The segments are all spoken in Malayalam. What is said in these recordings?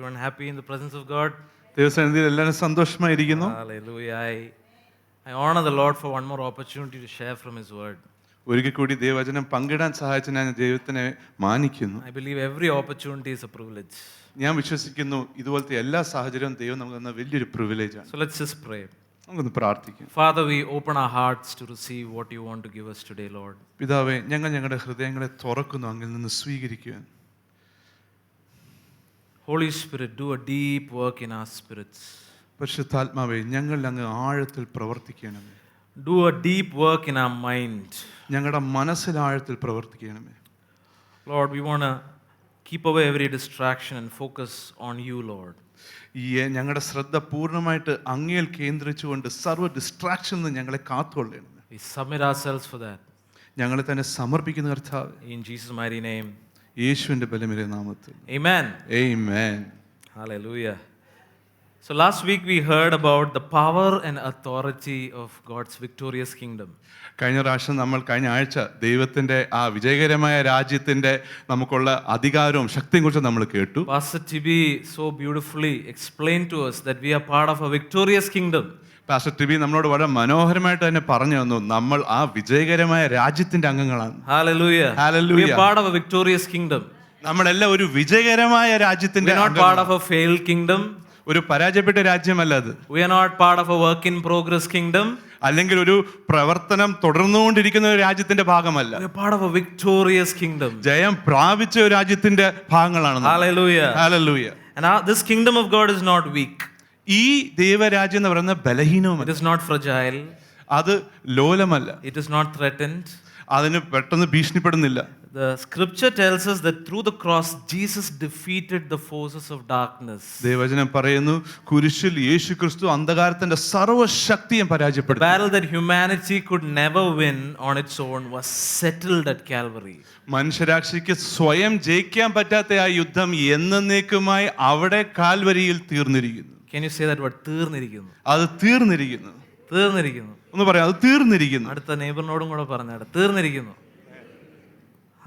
everyone happy in the presence of God? ദൈവസന്നിധിയിൽ എല്ലാവരും സന്തോഷമായിരിക്കുന്നു. Hallelujah. I honor the Lord for one more opportunity to share from His word. ഒരിക്കൽ കൂടി ദൈവവചനം പങ്കിടാൻ സഹായിച്ച ഞാൻ ദൈവത്തിനെ മാനിക്കുന്നു. I believe every opportunity is a privilege. ഞാൻ വിശ്വസിക്കുന്നു ഇതുപോലത്തെ എല്ലാ സാഹചര്യവും ദൈവം നമുക്ക് തന്ന വലിയൊരു പ്രിവിലേജാണ്. So let's just pray. നമുക്കൊന്ന് പ്രാർത്ഥിക്കാം. Father, we open our hearts to receive what you want to give us today, Lord. പിതാവേ, ഞങ്ങളുടെ ഹൃദയങ്ങളെ തുറക്കുന്നു അങ്ങിൽ നിന്ന് സ്വീകരിക്കുവാൻ. Holy Spirit, do a deep work in our spirits. പരിശുദ്ധാത്മാവേ, ഞങ്ങളിൽ അങ്ങ് ആഴത്തിൽ പ്രവർത്തിക്കണമേ. Do a deep work in our mind. ഞങ്ങളുടെ മനസ്സിൽ ആഴത്തിൽ പ്രവർത്തിക്കണമേ. Lord, we want to keep away every distraction and focus on you, Lord. ഞങ്ങളുടെ ശ്രദ്ധ പൂർണ്ണമായിട്ട് അങ്ങയിൽ കേന്ദ്രീകരിച്ചുകൊണ്ട് സർവ്വ ഡിസ്ട്രാക്ഷനിൽ നിന്ന് ഞങ്ങളെ കാത്തുകൊള്ളണമേ. We submit ourselves for that. ഞങ്ങളെ തന്നെ സമർപ്പിക്കുന്ന കർത്താവേ, In Jesus' mighty name. യേശുവിന്റെ ബലമേറിയ നാമത്തിൽ. Amen. Amen. Hallelujah. So last week we heard about the power and authority of God's victorious kingdom. കഴിഞ്ഞ ആഴ്ച ദൈവത്തിന്റെ ആ വിജയകരമായ രാജ്യത്തിന്റെ നമുക്കുള്ള അധികാരവും ശക്തിയും കുറിച്ച് നമ്മൾ കേട്ടു. Pastor Tibi so beautifully explained to us that we are part of a victorious kingdom. Pastor TB നമ്മളോട് വളരെ മനോഹരമായിട്ട് തന്നെ പറഞ്ഞു തന്നു, നമ്മൾ ആ വിജയകരമായ രാജ്യത്തിന്റെ അംഗങ്ങളാണ്. Hallelujah. Hallelujah. We are part of a victorious kingdom. നമ്മളെല്ലാം ഒരു വിജയകരമായ രാജ്യത്തിന്റെ We are not part of a failed kingdom. ഒരു പരാജയപ്പെട്ട രാജ്യമല്ല അത്. We are not part of a work in progress kingdom. അല്ലെങ്കിൽ ഒരു പ്രവർത്തനം തുടർന്നുകൊണ്ടിരിക്കുന്ന ഒരു രാജ്യത്തിന്റെ ഭാഗമല്ല. We are part of a victorious kingdom. ജയം പ്രാപിച്ച ഒരു രാജ്യത്തിന്റെ ഭാഗങ്ങളാണ്. Hallelujah. Hallelujah. And this kingdom of God is not weak. ഈ ദൈവരാജ്യം എന്ന് പറയുന്ന ബലഹീനവുമല്ല. It is not fragile. അത് ലോലമല്ല. It is not threatened. അതിന് പെട്ടെന്ന് ഭീഷണിപ്പെടുന്നില്ല. The scripture tells us that through the cross Jesus defeated the forces of darkness. ദൈവവചനം പറയുന്നു, കുരിശിൽ യേശുക്രിസ്തു അന്ധകാരത്തിന്റെ സർവ്വശക്തിയും പരാജയപ്പെടുത്തി. The battle that humanity could never win on its own was settled at Calvary. മനുഷ്യരാശിക്ക് സ്വയം ജയിക്കാൻ പറ്റാത്ത ആ യുദ്ധം എന്നേക്കുമായി അവിടെ കാൽവരിയിൽ തീർന്നിരിക്കുന്നു. Can you say that word? തീർന്നിരിക്കുന്നു. അത് തീർന്നിരിക്കുന്നു. തീർന്നിരിക്കുന്നു. ഒന്ന് പറയാം, അത് തീർന്നിരിക്കുന്നു. അടുത്ത നെയ്ബറിനോടും കൂടെ പറഞ്ഞാൽ തീർന്നിരിക്കുന്നു.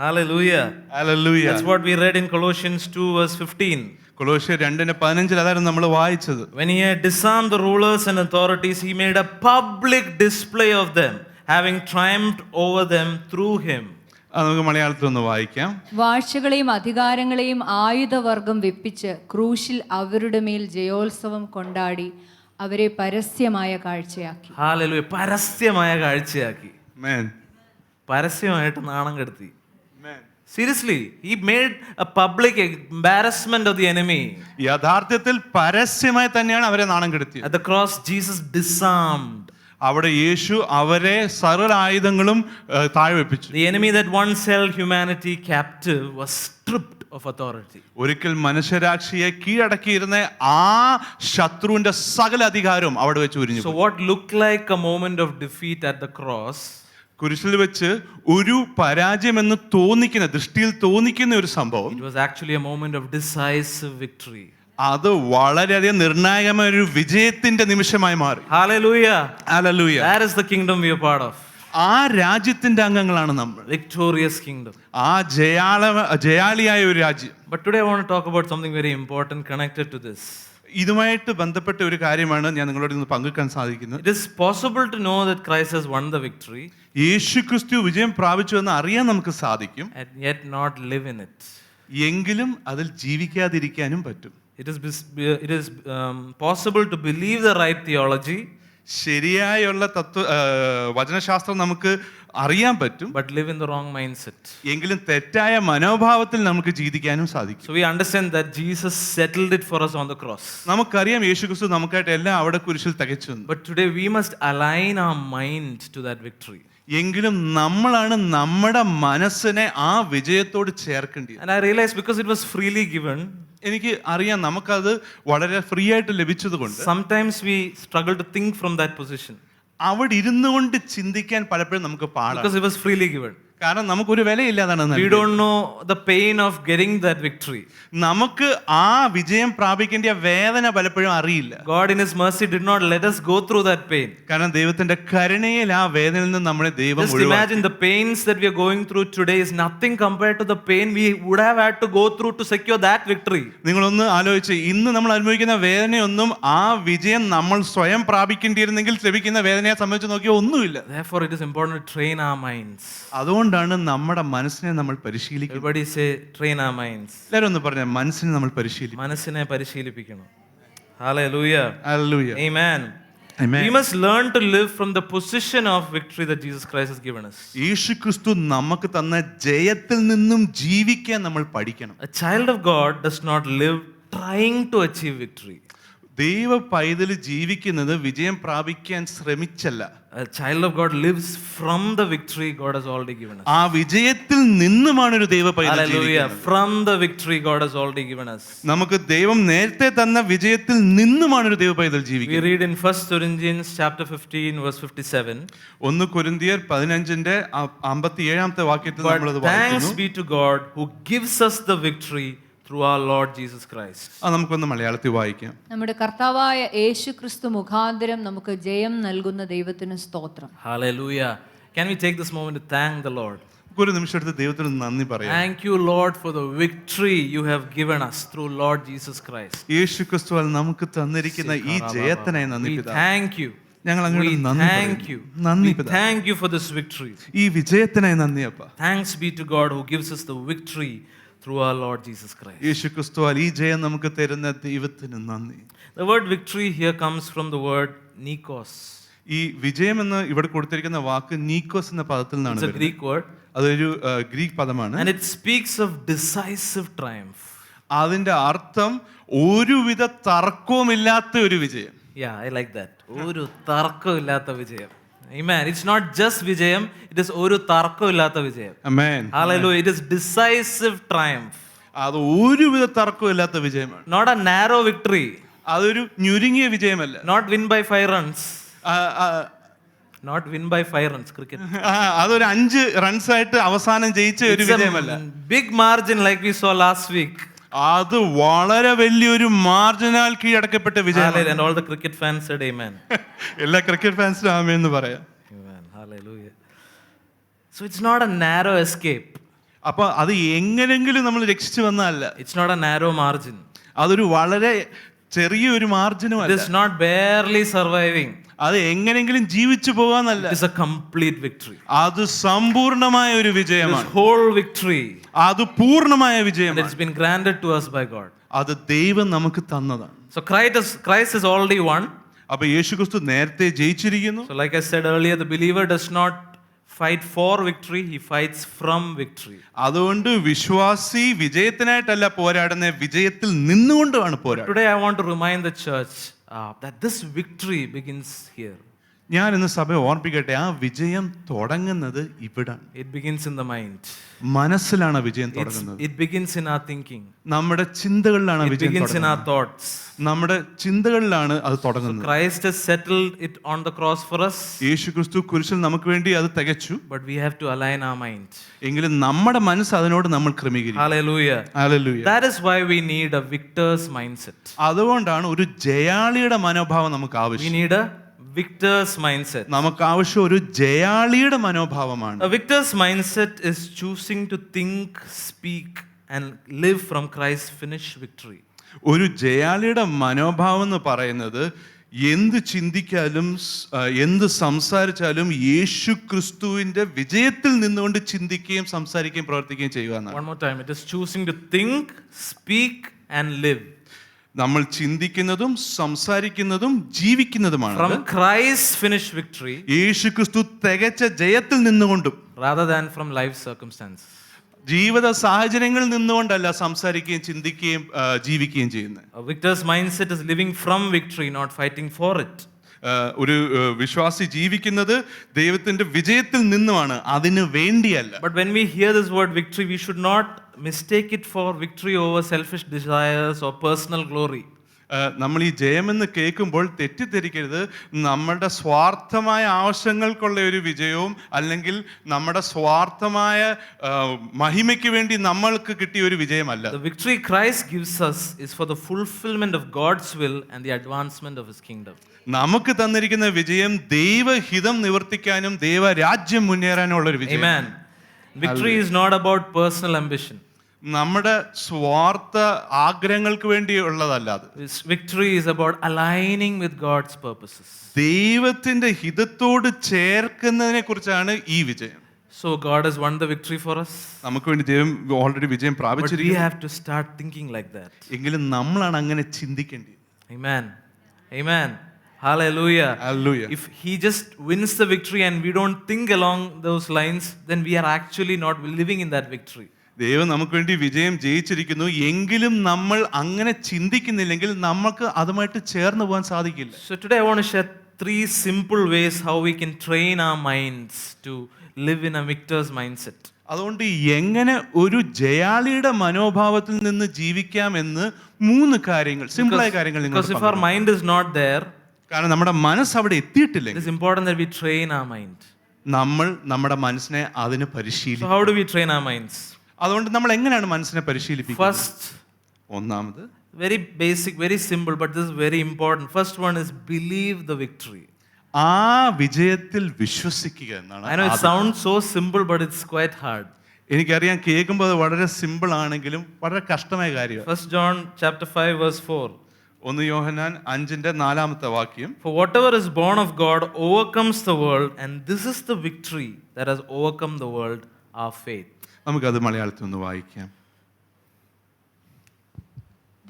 Hallelujah. Hallelujah. That's what we read in Colossians 2 verse 15. കൊലോസ്യർ 2:15 അതായിരുന്നു നമ്മൾ വായിച്ചത്. When he had disarmed the rulers and authorities, he made a public display of them, having triumphed over them through him. അത് നമുക്ക് മലയാളത്തിൽ ഒന്ന് വായിക്കാം. വാഴ്ചകളെയും അധികാരങ്ങളെയും ആയുധവർഗം വെപ്പിച്ച് ക്രൂശിൽ അവരുടെ മേൽ ജയോത്സവം കൊണ്ടാടി അവരെ പരസ്യമായ കാഴ്ചയാക്കി. Hallelujah. പരസ്യമായ കാഴ്ചയാക്കി. Amen. പരസ്യമായിട്ട് നാണം കെടുത്തി. Seriously, he made a public embarrassment of the enemy. യഥാർത്ഥത്തിൽ പരസ്യമായി തന്നെയാണ് അവരെ നാണം കെടുത്തിയത്. At the cross Jesus disarmed. അവിടെ യേശു അവരെ സർവ്വ ആയുധങ്ങളും താഴെ വെപ്പിച്ചു. The enemy that once held humanity captive was stripped of authority. ഒരിക്കൽ മനുഷ്യരാശിയെ കീഴടക്കിയിരുന്ന ആ ശത്രുവിന്റെ സകല അധികാരവും അവിടെ വെച്ച് ഉരിഞ്ഞു. So what looked like a moment of defeat at the cross, കുരിശിൽ വെച്ച് ഒരു പരാജയമെന്ന് തോന്നിക്കുന്ന ദൃഷ്ടിയിൽ തോന്നിക്കുന്ന ഒരു സംഭവം, it was actually a moment of decisive victory. അത് വളരെയധികം നിർണായകമായ ഒരു വിജയത്തിന്റെ നിമിഷമായി മാറി. Hallelujah. Hallelujah. That is the kingdom we are part of. ആ രാജ്യത്തിന്റെ അംഗങ്ങളാണ് നമ്മൾ. Victorious kingdom. ആ ജയാളിയായ ഒരു രാജ്യം. But today I want to talk about something very important connected to this. ഇതുമായിട്ട് ബന്ധപ്പെട്ട ഒരു കാര്യമാണ് ഞാൻ നിങ്ങളോട് ഇന്ന് പങ്കുവെക്കാൻ സാധിക്കുന്നത്. It is possible to know that Christ has won the victory. യേശുക്രിസ്തു വിജയം പ്രാപിച്ചു എന്ന് അറിയാൻ നമുക്ക് സാധിക്കും. And yet not live in it. എങ്കിലും അതിൽ ജീവിക്കാതിരിക്കാനും പറ്റും. It is possible to believe the right theology, ശരിയായുള്ള വചനശാസ്ത്രം നമുക്ക് അറിയാൻ പറ്റും, but live in the wrong mindset. എങ്കിലും തെറ്റായ മനോഭാവത്തിൽ നമുക്ക് ജീവിക്കാനും സാധിക്കും. So we understand that Jesus settled it for us on the cross. നമുക്കറിയാം യേശുക്രിസ്തു നമുക്കായിട്ട് എല്ലാം അവിടെ കുരിശിൽ തികച്ചു. But today we must align our mind to that victory. എങ്കിലും നമ്മളാണ് നമ്മുടെ മനസ്സിനെ ആ വിജയത്തോട് ചേർക്കേണ്ടത്. And I realized because it was freely given, എനിക്ക് അറിയാം നമുക്കത് വളരെ ഫ്രീ ആയിട്ട് ലഭിച്ചത് കൊണ്ട് sometimes we struggle to think from that position. അവിടെ ഇരുന്നു കൊണ്ട് ചിന്തിക്കാൻ പലപ്പോഴും നമുക്ക് പാടാണ്. Because it was freely given. കാരണം നമുക്കൊരു വിലയില്ലാതാണ് We നൽകിയത്. don't know the pain of getting that victory. നമുക്ക് ആ വിജയം പ്രാപിക്കേണ്ട വേദന പലപ്പോഴും അറിയില്ല. God in His mercy did not let us go through that pain. കാരണം ദൈവത്തിന്റെ കരുണയിൽ ആ വേദനയിൽ നിന്ന് നമ്മളെ ദൈവം Just ഒഴിവാക്കി. imagine the pains that we are going through today is nothing compared to the pain we would have had to go through to secure that victory. നിങ്ങളൊന്ന് ആലോചിച്ച് ഇന്ന് നമ്മൾ അനുഭവിക്കുന്ന വേദനയൊന്നും ആ വിജയം നമ്മൾ സ്വയം പ്രാപിക്കേണ്ടിയിരുന്നെങ്കിൽ ലഭിക്കുന്ന വേദനയെ സംബന്ധിച്ച് നോക്കിയാൽ ഒന്നുമില്ല. Therefore, it is important to train our minds. അതുകൊണ്ടാണ് നമ്മുടെ മനസ്സിനെ നമ്മൾ പരിശീലിക്കുന്നത്. Everybody say, train our minds. എല്ലാവരും ഒന്ന് പറഞ്ഞ മനസ്സിനെ നമ്മൾ പരിശീലിക്കും. മനസ്സിനെ പരിശീലിപ്പിക്കണം. Hallelujah. Hallelujah. Amen. Amen. We must learn to live from the position of victory that Jesus Christ has given us. യേശുക്രിസ്തു നമുക്ക് തന്ന ജയത്തിൽ നിന്നും ജീവിക്കാൻ നമ്മൾ പഠിക്കണം. A child of God does not live trying to achieve victory. ദൈവ പൈതൽ ജീവിക്കുന്നത് വിജയം പ്രാപിക്കാൻ ശ്രമിച്ചല്ല. A child of God lives from the victory God has already given us. ആ വിജയത്തിൽ നിന്നുമാണ് ഒരു ദൈവ പൈതൽ Hallelujah. ജീവിക്കുന്നത്. From the victory God has already given us. നമുക്ക് ദൈവം നേരത്തെ തന്ന വിജയത്തിൽ നിന്നുമാണ് ഒരു ദൈവ പൈതൽ We ജീവിക്കുന്നത്. read in 1 Corinthians chapter 15 verse 57. 1 കൊരിന്ത്യർ 15 57 വാക്യത്തിൽ നമ്മൾ അത് But thanks വായിക്കുന്നു. be to God who gives us the victory through our Lord Jesus Christ. നമുക്കൊന്ന് മലയാളത്തിൽ വായിക്കാം. നമ്മുടെ കർത്താവായ യേശു ക്രിസ്തു മുഖാന്തരം നമുക്ക് ജയം നൽകുന്ന ദൈവത്തിന് സ്തോത്രം. Hallelujah. Can we take this moment to thank the Lord? ഒരു നിമിഷം എടുത്ത് ദൈവത്തിന് നന്ദി പറയാം. Thank you, Lord, for the victory you have given us through Lord Jesus Christ. യേശുക്രിസ്തുവാൽ നമുക്ക് തന്നിരിക്കുന്ന ഈ ജയത്തിനായി നന്ദി We പിതാവേ. thank you. ഞങ്ങൾ We അങ്ങോട്ട് നന്ദി thank പറയുന്നു. you. നന്ദി We പിതാവേ. thank you for this victory. ഈ വിജയത്തിനായി നന്ദി അപ്പ. Thanks be to God who gives us the victory through our Lord Jesus Christ. യേശുക്രിസ്തുവാൽ ഈ ജയം നമുക്ക് തരുന്ന ദൈവത്തിന് നന്ദി. The word victory here comes from the word nikos. ഈ വിജയം എന്ന് ഇവിടെ കൊടുത്തിരിക്കുന്ന വാക്ക് നീക്കോസ് എന്ന പദത്തിൽ നിന്നാണ് It's a വരുന്നത്. Greek word അതൊരു ഗ്രീക്ക് പദമാണ്. and it speaks of decisive triumph. അതിന്റെ അർത്ഥം ഒരുവിധ തർക്കവുമില്ലാത്ത ഒരു വിജയം. Yeah, I like that. ഒരു തർക്കമില്ലാത്ത വിജയം. Amen. It's not just വിജയം, it is ഒരു തർക്കമില്ലാത്ത വിജയം. Amen. Hallelujah. It is decisive triumph. അത് ഒരുവിധ തർക്കമില്ലാത്ത വിജയമാണ്. Not a narrow victory. അതൊരു ഞുരുങ്ങിയ വിജയമല്ല. Not win by 5 runs. ആ, ആ, Not win by 5 runs cricket. അതൊരു 5 റൺസ് ആയിട്ട് അവസാനം ജയിച്ച ഒരു It's വിജയമല്ല. a big margin like we saw last week. അത് വളരെ വലിയൊരു മാർജിനാൽ കീഴടക്കപ്പെട്ട വിജയമാണ്. And all the cricket fans said amen. എല്ലാ ക്രിക്കറ്റ് ഫാൻസിനും ആമേൻ എന്ന് പറയാം. Amen. Hallelujah. So it's not a narrow escape. അപ്പൊ അത് എങ്ങനെങ്കിലും നമ്മൾ രക്ഷിച്ചു വന്നതല്ല. It's not a narrow margin. അതൊരു വളരെ ചെറിയൊരു മാർജിനും It അല്ല. is not barely surviving. അത് എങ്ങനെങ്കിലും ജീവിച്ചു പോകാന്നല്ല. It is a complete victory. അത് സമ്പൂർണമായ ഒരു This വിജയമാണ്. whole victory. അത് പൂർണ്ണമായ And വിജയമാണ്. it's been granted to us by God. അത് ദൈവം നമുക്ക് തന്നതാണ്. So Christ is already won. അപ്പൊ യേശുക്രിസ്തു നേരത്തെ ജയിച്ചിരിക്കുന്നു. So like I said earlier, the believer does not fight for victory, he fights from victory. അതുകൊണ്ട് വിശ്വാസി വിജയത്തിനായിട്ടല്ല പോരാടുന്ന, വിജയത്തിൽ നിന്നുകൊണ്ടാണ് പോരാടുന്നത്. Today I want to remind the church that this victory begins here. ഞാൻ ഇന്ന് സഭയെ ഓർപ്പിക്കട്ടെ, ആ വിജയം തുടങ്ങുന്നത് ഇവിടാണ്. It begins in the mind. മനസ്സിലാണ് വിജയം തുടങ്ങുന്നത്. It begins in our thinking. നമ്മുടെ ചിന്തകളിലാണ് It വിജയം begins in our തുടങ്ങുന്നത്. thoughts. നമ്മുടെ ചിന്തകളിലാണ് അത് തുടങ്ങുന്നത്. Christ has settled it on the cross for us, യേശുക്രിസ്തു കുരിശിൽ നമുക്ക് വേണ്ടി അത് തികച്ചു. but we have to align our mind. എങ്കിലും നമ്മുടെ മനസ്സ് അതിനോട് നമ്മൾ ക്രമീകരിക്കും. Hallelujah. Hallelujah. That is why we need a victor's mindset. അതുകൊണ്ടാണ് ഒരു ജയാളിയുടെ മനോഭാവം നമുക്ക് We ആവശ്യം. need a victor's mindset. നമുക്ക് ആവശ്യം ഒരു ജയാളിയുടെ മനോഭാവമാണ്. A victor's mindset is choosing to think, speak, and live from Christ's finished victory. ഒരു ജയാളിയുടെ മനോഭാവം എന്ന് പറയുന്നത് എന്ത് ചിന്തിക്കാലും എന്ത് സംസാരിച്ചാലും യേശു ക്രിസ്തുവിന്റെ വിജയത്തിൽ നിന്നുകൊണ്ട് ചിന്തിക്കുകയും സംസാരിക്കുകയും പ്രവർത്തിക്കുകയും ചെയ്യുക എന്നാണ്. One more time. It is choosing to think, speak, and live. നമ്മൾ ചിന്തിക്കുന്നതും സംസാരിക്കുന്നതും ജീവിക്കുന്നതുമാണ് From Christ's finished victory യേശു ക്രിസ്തു തികച്ച ജയത്തിൽ നിന്നുകൊണ്ടും rather than from life circumstances. ജീവിത സാഹചര്യങ്ങളിൽ നിന്നുകൊണ്ടല്ല സംസാരിക്കുകയും ചിന്തിക്കുകയും ജീവിക്കുകയും ചെയ്യുന്നത്. A victor's mindset is living from victory, not fighting for it. ഒരു വിശ്വാസി ജീവിക്കുന്നത് ദൈവത്തിന്റെ വിജയത്തിൽ നിന്നുമാണ്, അതിന് വേണ്ടിയല്ല. But when we hear this word victory, we should not mistake it for victory over selfish desires or personal glory. നമ്മൾ ഈ ജയമെന്ന് കേൾക്കുമ്പോൾ തെറ്റിദ്ധരിക്കരുത്, നമ്മുടെ സ്വാർത്ഥമായ ആവശ്യങ്ങൾക്കുള്ള ഒരു വിജയവും അല്ലെങ്കിൽ നമ്മുടെ സ്വാർത്ഥമായ മഹിമയ്ക്ക് വേണ്ടി നമ്മൾക്ക് കിട്ടിയ ഒരു വിജയമല്ല. The victory Christ gives us is for the fulfillment of God's will and the advancement of His kingdom. നമുക്ക് തന്നിരിക്കുന്ന വിജയം ദൈവഹിതം നിവർത്തിക്കാനും ദൈവരാജ്യം മുന്നേറാനും ഉള്ള ഒരു വിജയം. Amen. Victory is not about personal ambition. നമ്മുടെ സ്വാർത്ഥ ആഗ്രഹങ്ങൾക്ക് വേണ്ടി ഉള്ളതല്ല അത്. Victory is about aligning with God's purposes. ദൈവത്തിന്റെ ഹിതത്തോട് ചേർക്കുന്നതിനെ കുറിച്ചാണ് ഈ വിജയം. So God has won the victory for us. നമുക്ക് വേണ്ടി ദൈവം ഓൾറെഡി വിജയം But we പ്രാപിച്ചിരിക്കുന്നു. have to start thinking like that. എങ്കിലും നമ്മളാണ് അങ്ങനെ ചിന്തിക്കേണ്ടത്. Amen. Amen. Hallelujah. Hallelujah. If He just wins the victory and we don't think along those lines, then we are actually not living in that victory. ദൈവം നമുക്ക് വേണ്ടി വിജയം ജയിച്ചിരിക്കുന്നു, എങ്കിലും നമ്മൾ അങ്ങനെ ചിന്തിക്കുന്നില്ലെങ്കിൽ നമുക്ക് അതുമായിട്ട് ചേർന്ന് പോകാൻ സാധിക്കില്ല. So today I want to share 3 simple ways how we can train our minds to live in a victor's mindset. അതുകൊണ്ട് എങ്ങനെ ഒരു ജയാളിയുടെ മനോഭാവത്തിൽ നിന്ന് ജീവിക്കാമെന്ന് 3 കാര്യങ്ങൾ, സിമ്പിളായ കാര്യങ്ങൾ Because if our mind is not there, കാരണം നമ്മുടെ മനസ്സ് അവിടെ it എത്തിയിട്ടില്ലെങ്കിൽ is important that we train our mind. നമ്മൾ നമ്മുടെ മനസ്സിനെ അതിന് So പരിശീലിക്കും. how do we train our minds? അതുകൊണ്ട് നമ്മൾ എങ്ങനെയാണ് മനസ്സിനെ പരിശീലിപ്പിക്കുന്നത്? First, ഒന്നാമത് very basic, very simple, but this is very important. First one is believe the victory. ആ വിജയത്തിൽ വിശ്വസിക്കുക എന്നാണ്. I know it sounds so simple, but it's quite hard. എനിക്കറിയാം, കേൾക്കുമ്പോൾ അത് വളരെ സിമ്പിൾ ആണെങ്കിലും വളരെ കഷ്ടമായ കാര്യമാണ്. 1 John chapter 5 verse 4. 1 യോഹന്നാൻ 5:4 വാക്യം. For whatever is born of God overcomes the world, and this is the victory that has overcome the world, our faith. നമുക്കത് മലയാളത്തിൽ ഒന്ന് വായിക്കാം.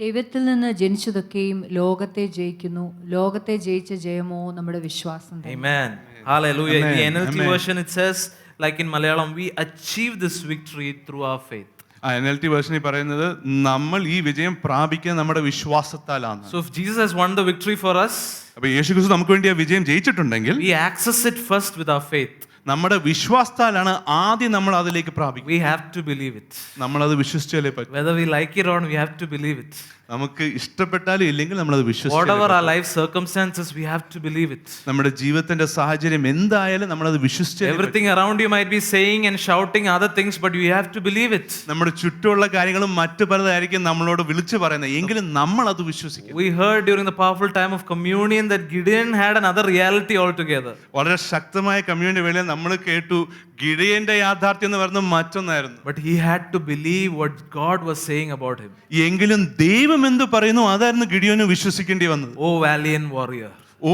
ദൈവത്തിൽ നിന്ന് ജനിച്ചതൊക്കെയും ലോകത്തെ ജയിക്കുന്നു, ലോകത്തെ ജയിച്ച ജയമോ നമ്മുടെ വിശ്വാസം തന്നെ. Amen. Hallelujah. In the Amen. NLT Amen. version it says, like in Malayalam, we achieve this victory through our faith. NLT വേർഷനിൽ പറയുന്നത് നമ്മൾ ഈ വിജയം പ്രാപിക്കാൻ നമ്മുടെ വിശ്വാസത്താലാണ്. So if Jesus has won the victory for us, അപ്പൊ യേശുക്രിസ്തു നമുക്ക് വേണ്ടി ആ വിജയം ജയിച്ചിട്ടുണ്ടെങ്കിൽ we access it first with our faith. നമ്മുടെ വിശ്വാസത്താലാണ് ആദ്യം നമ്മൾ അതിലേക്ക് പ്രാപിക്കുക. We have to believe it. നമ്മൾ അത് വിശ്വസിച്ചാലേ പറ്റും. Whether we like it or not, we have to believe it. നമുക്ക് ഇഷ്ടപ്പെട്ടാലും ഇല്ലെങ്കിൽ നമ്മൾ അത് Whatever our വിശ്വസിച്ചാലേ. life circumstances, we have to believe it. നമ്മുടെ ജീവിതത്തിന്റെ സാഹചര്യം എന്തായാലും നമ്മൾ അത് വിശ്വസിച്ചാലേ പറ്റൂ. Everything around you might be saying and shouting other things, but you have to believe it. നമ്മുടെ ചുറ്റുമുള്ള കാര്യങ്ങളും മറ്റു പലതായിരിക്കും നമ്മളോട് വിളിച്ചു പറയുന്നത്, എങ്കിലും നമ്മൾ അത് വിശ്വസിക്കും. We heard during the powerful time of communion that Gideon had another reality altogether. വളരെ ശക്തമായ കമ്മ്യൂണിറ്റി വേളയിൽ നമ്മൾ കേട്ടു ഗിഡെയന്റെ യാഥാർത്ഥ്യം എന്ന് പറയുന്നത് മറ്റൊന്നായിരുന്നു. But he had to believe what God was saying about him. എങ്കിലും ദൈവം എന്ത് പറയുന്നു അതായിരുന്നു ഗിഡിയോന് വിശ്വസിക്കേണ്ടി വന്നത്. Oh valiant warrior. ഓ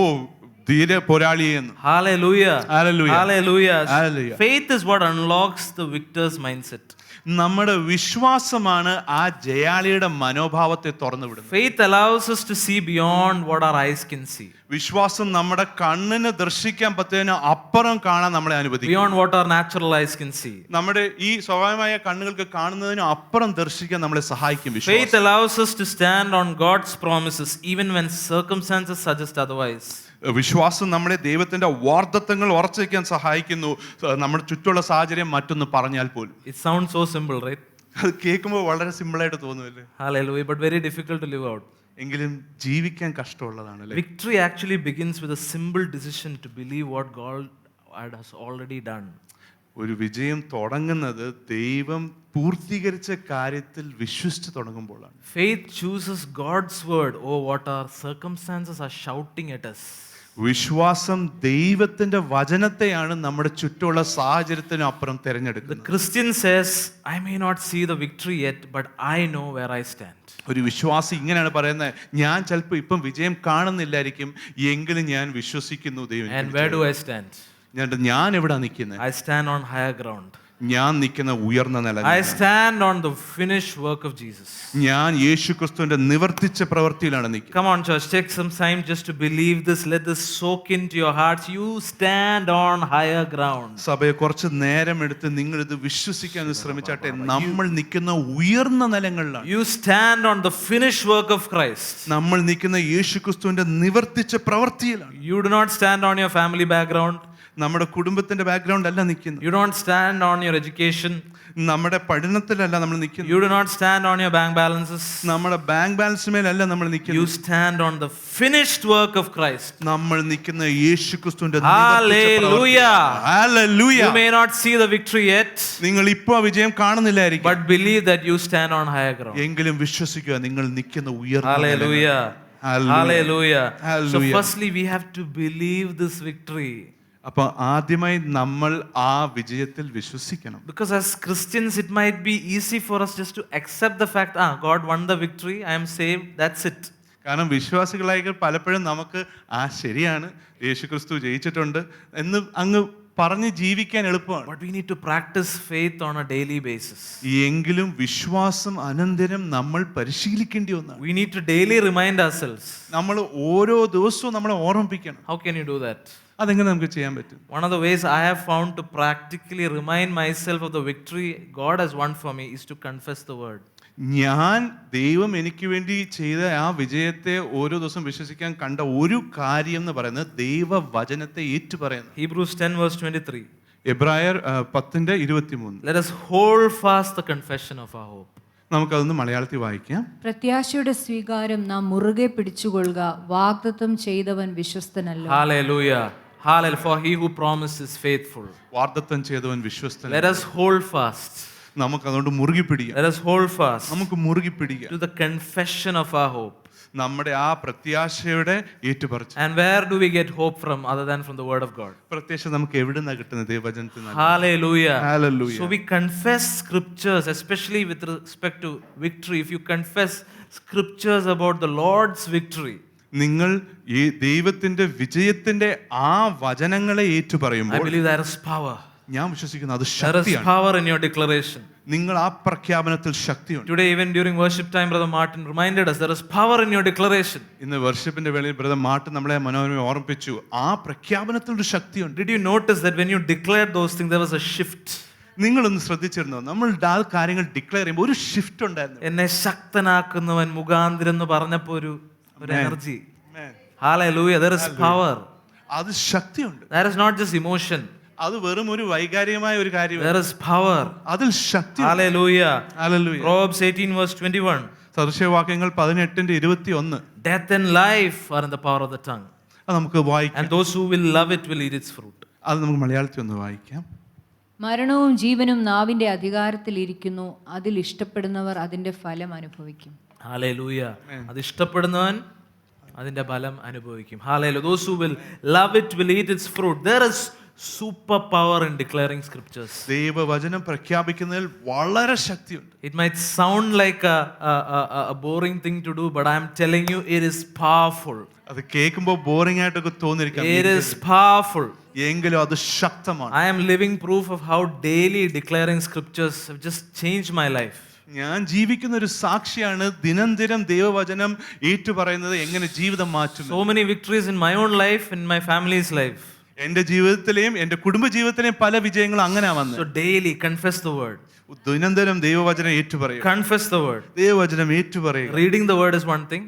ധീര പോരാളിയെ എന്ന്. Hallelujah. Hallelujah. Hallelujah. Hallelujah. Faith is what unlocks the victor's mindset. നമ്മുടെ വിശ്വാസമാണ് ആ ജയാളിയുടെ മനോഭാവത്തെ തുറന്നു വിടുന്നത്. Faith allows us to see beyond what our eyes can see. വിശ്വാസം നമ്മുടെ കണ്ണിന് ദർശിക്കാൻ പറ്റുന്നതിന് അപ്പുറം കാണാൻ നമ്മളെ അനുവദിക്കും. Beyond what our natural eyes can see. നമ്മുടെ ഈ സ്വാഭാവികമായ കണ്ണുകൾക്ക് കാണുന്നതിന് അപ്പുറം ദർശിക്കാൻ നമ്മളെ സഹായിക്കും Faith വിശ്വാസം. allows us to stand on God's promises even when circumstances suggest otherwise. വിശ്വാസം നമ്മളെ ദൈവത്തിന്റെ വാഗ്ദത്തങ്ങൾ ഉറച്ചു വയ്ക്കാൻ സഹായിക്കുന്നു, നമ്മുടെ ചുറ്റുള്ള സാഹചര്യം മറ്റൊന്ന് പറഞ്ഞാൽ പോലും. It sounds so simple, right? അത് കേൾക്കുമ്പോൾ വളരെ സിമ്പിളായിട്ട് തോന്നുമല്ലേ? Hallelujah, but very difficult to live out. എങ്കിലും ജീവിക്കാൻ കഷ്ടമുള്ളതാണ് അല്ലേ? Victory actually begins with a simple decision to believe what God has already done. ഒരു വിജയം തുടങ്ങുന്നത് ദൈവം പൂർത്തീകരിച്ച കാര്യത്തിൽ വിശ്വസിച്ച് തുടങ്ങുമ്പോഴാണ്. Faith chooses God's word over what our circumstances are shouting at us. വിശ്വാസം ദൈവത്തിന്റെ വചനത്തെയാണ് നമ്മുടെ ചുറ്റുമുള്ള സാഹചര്യത്തിന് അപ്പുറം The തിരഞ്ഞെടുക്കുന്നത്. Christian says, I may not see the victory yet, but I know where I stand. ഒരു വിശ്വാസി ഇങ്ങനെയാണ് പറയുന്നത്, ഞാൻ ചിലപ്പോൾ ഇപ്പം വിജയം കാണുന്നില്ലായിരിക്കും, എങ്കിലും ഞാൻ വിശ്വസിക്കുന്നു ദൈവം. And where do I stand? ഞാൻ എവിടെ നിൽക്കുന്നത്? I stand on higher ground. ഞാൻ നിൽക്കുന്ന ഉയർന്ന നില. I stand on the finished work of Jesus. ഞാൻ യേശുക്രിസ്തുവിന്റെ നിവർത്തിച്ച പ്രവൃത്തിയിലാണ് നിൽക്കുന്നത്. Come on, church, take some time just to believe this. Let this soak into your hearts. You stand on higher ground. സഭയെ കുറച്ച് നേരം എടുത്ത് നിങ്ങൾ ഇത് വിശ്വസിക്കാൻ ശ്രമിച്ചാട്ടെ. നമ്മൾ നിൽക്കുന്ന ഉയർന്ന നിലങ്ങളിലാണ്. You stand on the finished work of Christ. നമ്മൾ നിൽക്കുന്ന യേശുക്രിസ്തുവിന്റെ നിവർത്തിച്ച പ്രവൃത്തിയിലാണ്. You do not stand on your family background. നമ്മുടെ കുടുംബത്തിന്റെ ബാക്ക്ഗ്രൗണ്ട് അല്ല നിൽക്കുന്നത്. You don't stand on your education. നമ്മുടെ പഠനത്തിലല്ല നമ്മൾ നിൽക്കുന്നത്. You do not stand on your bank balances. നമ്മുടെ ബാങ്ക് ബാലൻസ് മേലല്ല നമ്മൾ You നിൽക്കുന്നത്. stand on the finished work of Christ. നമ്മൾ നിൽക്കുന്ന യേശുക്രിസ്തുവിന്റെ Hallelujah. Hallelujah. You may not see the victory yet, നിങ്ങൾ ഇപ്പോൾ ആ വിജയം കാണുന്നില്ലായിരിക്കും, but believe that you stand on higher ground. എങ്കിലും വിശ്വസിക്കുക, നിങ്ങൾ നിൽക്കുന്ന ഉയർന്ന Hallelujah. Hallelujah. So Hallelujah. firstly we have to believe this victory. അപ്പൊ ആദ്യമായി നമ്മൾ ആ വിജയത്തിൽ വിശ്വസിക്കണം. Because as Christians it might be easy for us just to accept the fact, God won the victory, I am saved, that's it. കാരണം വിശ്വാസികളായി പലപ്പോഴും നമുക്ക് ശരിയാണ്, യേശുക്രിസ്തു ജയിച്ചിട്ടുണ്ട് എന്ന് അങ്ങ് പറഞ്ഞ് ജീവിക്കാൻ എളുപ്പമാണ്. But we need to practice faith on a daily basis. എങ്കിലും വിശ്വാസം അനന്തരം നമ്മൾ പരിശീലിക്കേണ്ടി ഒന്നാണ്. We need to daily remind ourselves. നമ്മൾ ഓരോ ദിവസവും നമ്മളെ ഓർമ്മിപ്പിക്കണം. How can you do that? അതെങ്ങനെ നമുക്ക് ചെയ്യാൻ പറ്റും? One of the ways I have found to practically remind myself of the victory God has won for me is to confess the word. ഞാൻ ദൈവം എനിക്ക് വേണ്ടി ചെയ്ത ആ വിജയത്തെ ഓരോ ദിവസം വിശ്വസിക്കാൻ കണ്ട ഒരു കാര്യം എന്ന് പറയുന്നത് ദൈവവചനത്തെ ഏറ്റുപറയുന്നു. Hebrews 10 verse 23. എബ്രായർ 10:23. Let us hold fast the confession of our hope. നമുക്കതൊന്ന് മലയാളത്തിൽ വായിക്കാം. പ്രത്യാശയുടെ സ്വീകാരം നാം മുറുകെ പിടിച്ചുകൊള്ളുക, വാഗ്ദത്തം ചെയ്തവൻ വിശ്വസ്തനല്ലോ. Hallelujah. Hallelujah. For he who promised is faithful. വാഗ്ദത്തം ചെയ്തവൻ വിശ്വസ്തൻ. Let us hold fast. നമുക്ക് അതുകൊണ്ട് മുറുകി പിടിക്കാം. Let us hold fast നമുക്ക് മുറുകി പിടിക്കാം to the confession of our hope. നമ്മുടെ ആ പ്രത്യാശയുടെ ഏറ്റുപറച്ചിൽ. And where do we get hope from other than from the word of God? പ്രത്യാശ നമുക്ക് എവിടുന്നാ കിട്ടുന്നത്? ദൈവവചനത്തിൽ നിന്ന്. Hallelujah. Hallelujah. So we confess scriptures, especially with respect to victory. If you confess scriptures about the Lord's victory, നിങ്ങൾ ഈ ദൈവത്തിന്റെ വിജയത്തിന്റെ ആ വചനങ്ങളെ I ഏറ്റുപറയുമ്പോൾ believe there is power. ഞാൻ വിശ്വസിക്കുന്നു അത് There is ശക്തിയാണ്. power in your declaration. നിങ്ങൾ ആ പ്രഖ്യാപനത്തിൽ ശക്തിയുണ്ട്. Today, even during worship time, Brother Martin reminded us there is power in your declaration. ഇന്ന് വർഷിപ്പിന്റെ വേളയിൽ ബ്രദർ മാർട്ടിൻ നമ്മളെ മനോഹരമായി ഓർമ്മിപ്പിച്ചു, ആ പ്രഖ്യാപനത്തിൽ ഒരു ശക്തിയുണ്ട്. Did you notice that when you declared those things, there was a shift? നിങ്ങളൊന്ന് ശ്രദ്ധിച്ചിരുന്നോ? നമ്മൾ ആ കാര്യങ്ങൾ ഡിക്ലെയർ ചെയ്യുമ്പോൾ ഒരു ഷിഫ്റ്റ് ഉണ്ടായിരുന്നു. എന്നെ ശക്തനാക്കുന്നവൻ മുഖാന്തിരം എന്ന് പറഞ്ഞപ്പോ ഒരു energy. Hallelujah. There is power. അത് ശക്തിയുണ്ട്. That is not just emotion. അത് വെറും ഒരു വൈകാരികമായ ഒരു കാര്യമല്ല. There is power. അതിൽ ശക്തി. Hallelujah. Hallelujah. Proverbs 18 verse 21. സദൃശവാക്യങ്ങൾ 18:21. Death and life are in the power of the tongue, അത് നമുക്ക് വായിക്കാം. and those who will love it will eat its fruit. അത് നമുക്ക് മലയാളത്തിൽ ഒന്ന് വായിക്കാം. മരണവും ജീവനും നാവിന്റെ അധികാരത്തിലിരിക്കുന്നു, അതിൽ ഇഷ്ടപ്പെടുന്നവർ അതിന്റെ ഫലം അനുഭവിക്കും. Hallelujah. അത് ഇഷ്ടപ്പെടുന്നവൻ അതിന്റെ ഫലം അനുഭവിക്കും. Hallelujah. Those who will love it will eat its fruit. There is super power in declaring scriptures. ദൈവവചനം പ്രഖ്യാപിക്കുന്നതിൽ വളരെ ശക്തിയുണ്ട്. It might sound like a boring thing to do, but I am telling you, it is powerful. അത് കേൾക്കുമ്പോൾ ബോറിംഗ് ആയിട്ടൊക്കെ തോന്നിരിക്കാം, It is powerful. എങ്കിലും അത് ശക്തമാണ്. I am living proof of how daily declaring scriptures have just changed my life. ഞാൻ ജീവിക്കുന്ന ഒരു സാക്ഷിയാണ് ദിനംദിനം ദൈവവചനം ഏറ്റുപറയുന്നത് എങ്ങനെ ജീവിതം മാറ്റും. So many victories in my own life, in my family's life. എന്റെ ജീവിതത്തിലെയും എന്റെ കുടുംബ ജീവിതത്തിലെയും പല വിജയങ്ങളും അങ്ങനെ വന്നു. So daily confess the word. ദിനംദിനം ദൈവവചനം ഏറ്റുപറയുക. Confess the word. ദൈവവചനം ഏറ്റുപറയുക. Reading the word is one thing,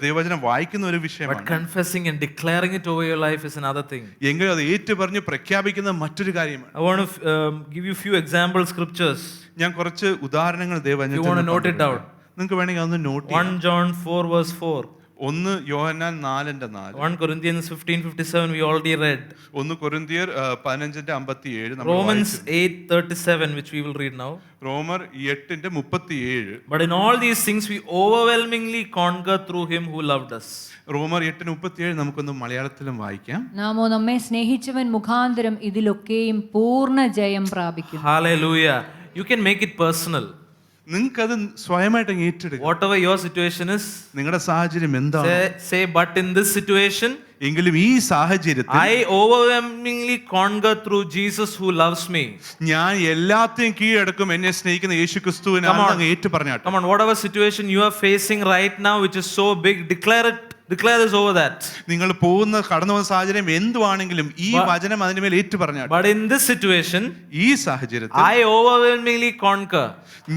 ദൈവവചനം വായിക്കുന്ന ഒരു but വിഷയമാണ്. confessing and declaring it over your life is another thing. എങ്കിലും അത് ഏറ്റുപറഞ്ഞ് പ്രഖ്യാപിക്കുന്ന മറ്റൊരു കാര്യമാണ്. I want to give you few example scriptures. ഞാൻ കുറച്ച് ഉദാഹരണങ്ങൾ You want to note it down. നിങ്ങൾക്ക് വേണമെങ്കിൽ അതൊന്ന് നോട്ട് ചെയ്യാം. 1 John 4 verse 4. 1 Yohannan 4:4. 1 Corinthians 15:57 we already read. 1 കൊരിന്ത്യർ 15:57 Romans 8:37 which we will read now. റോമർ 8:37. But in all these things we overwhelmingly conquer through him who loved us. റോമർ 8:37 നമുക്കൊന്ന് മലയാളത്തിലും വായിക്കാം. നാമോ നമ്മെ സ്നേഹിച്ചവൻ മുഖാന്തരം ഇതിലൊക്കെയും പൂർണ്ണ ജയം പ്രാപിക്കും. Hallelujah. You can make it personal. നിങ്ങൾക്കത് സ്വയമായിട്ട് ഏറ്റെടുക്കാം. Whatever your situation is, നിങ്ങളുടെ സാഹചര്യം എന്താണ്, say but in this situation എങ്കിലും ഈ സാഹചര്യത്തിൽ I overwhelmingly conquer through Jesus who loves me. ഞാൻ എല്ലാത്തെയും കീഴടക്കും എന്നെ സ്നേഹിക്കുന്ന യേശുക്രിസ്തുവിനെ അങ്ങ് ഏറ്റു പറഞ്ഞാട്ടെ. Come on, whatever situation you are facing right now which is so big, declare it Declare this over that. നിങ്ങൾ കടന്നു പോകുന്ന സാഹചര്യം എന്തുവാണെങ്കിലും ഈ വചനം അതിന്റെ മേൽ ഏറ്റു പറഞ്ഞാൽ. But in this situation, ഈ സാഹചര്യത്തിൽ I overwhelmingly conquer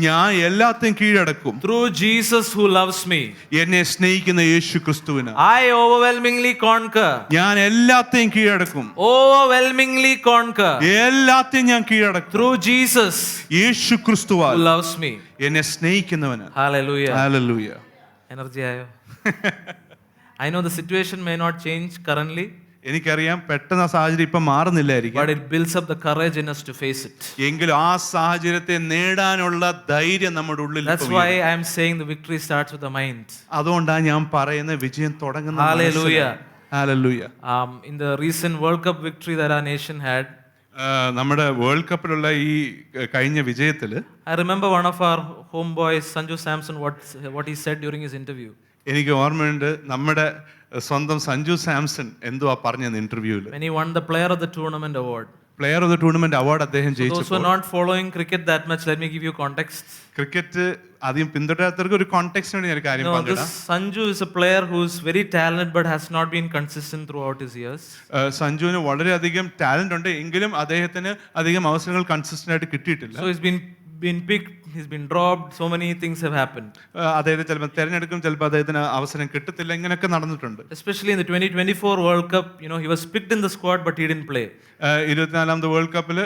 ഞാൻ എല്ലാத்தைയും കീഴടക്കും through Jesus who loves me. എന്നെ സ്നേഹിക്കുന്ന യേശു ക്രിസ്തുവിന്. I overwhelmingly conquer. ഞാൻ എല്ലാத்தைയും കീഴടക്കും. Overwhelmingly conquer എല്ലാத்தைയും ഞാൻ കീഴടക്കും through Jesus Yeshu ക്രിസ്തുവാൽ who loves me. എന്നെ സ്നേഹിക്കുന്നവന്. Hallelujah. ഹല്ലേലൂയ. Energy ആയോ? I know the situation may not change currently, എനിക്കറിയാം പെട്ടെന്ന് ആ സാഹചര്യം ഇപ്പൊ മാറുന്നില്ലായിരിക്കും. but it builds up the courage in us to face it. എങ്കിലും ആ സാഹചര്യത്തെ നേടാനുള്ള ധൈര്യം നമ്മുടെ ഉള്ളിൽ That's why I am saying the victory starts with the mind. അതുകൊണ്ടാണ് ഞാൻ പറയുന്ന വിജയം തുടങ്ങുന്നത്. Hallelujah. Hallelujah. In the recent World Cup victory that our nation had, നമ്മുടെ വേൾഡ് കപ്പിലുള്ള ഈ കഴിഞ്ഞ വിജയത്തില് I remember one of our homeboys, Sanju Samson, what he said during his interview. എനിക്ക് ഓർമ്മയുണ്ട് നമ്മുടെ സ്വന്തം സഞ്ജു സാംസൺ എന്തുവാ പറഞ്ഞത് ഇന്റർവ്യൂവിൽ. When he won the Player of the Tournament award. Player of the tournament award അദ്ദേഹം Those who ജയിച്ചപ്പോൾ, are not following cricket that much, let me give you context. Cricket ആദ്യം പിന്തുടരാത്തവർക്ക് ഒരു കോണ്ടെക്സ്റ്റിനോട് ഞാൻ ഒരു കാര്യം No, പറഞ്ഞിടാം. this Sanju is a player who is very talented but has not been consistent throughout his years. സഞ്ജുവിന് വളരെയധികം ടാലന്റ് ഉണ്ട്, എങ്കിലും അദ്ദേഹത്തിന് അധികം അവസരങ്ങൾ കൺസിസ്റ്റന്റ് ആയിട്ട് കിട്ടിയിട്ടില്ല. So he's been picked, he's been dropped, so many things have happened. അദ്ദേഹത്തെ ചിലപ്പോൾ തിരഞ്ഞെടുക്കും, ചിലപ്പോൾ അദ്ദേഹത്തിന് അവസരം കിട്ടത്തില്ല, ഇങ്ങനെയൊക്കെ നടന്നിട്ടുണ്ട്. Especially in the 2024 World Cup, he was picked in the squad but he didn't play. 24ാമത് വേൾഡ് കപ്പിൽ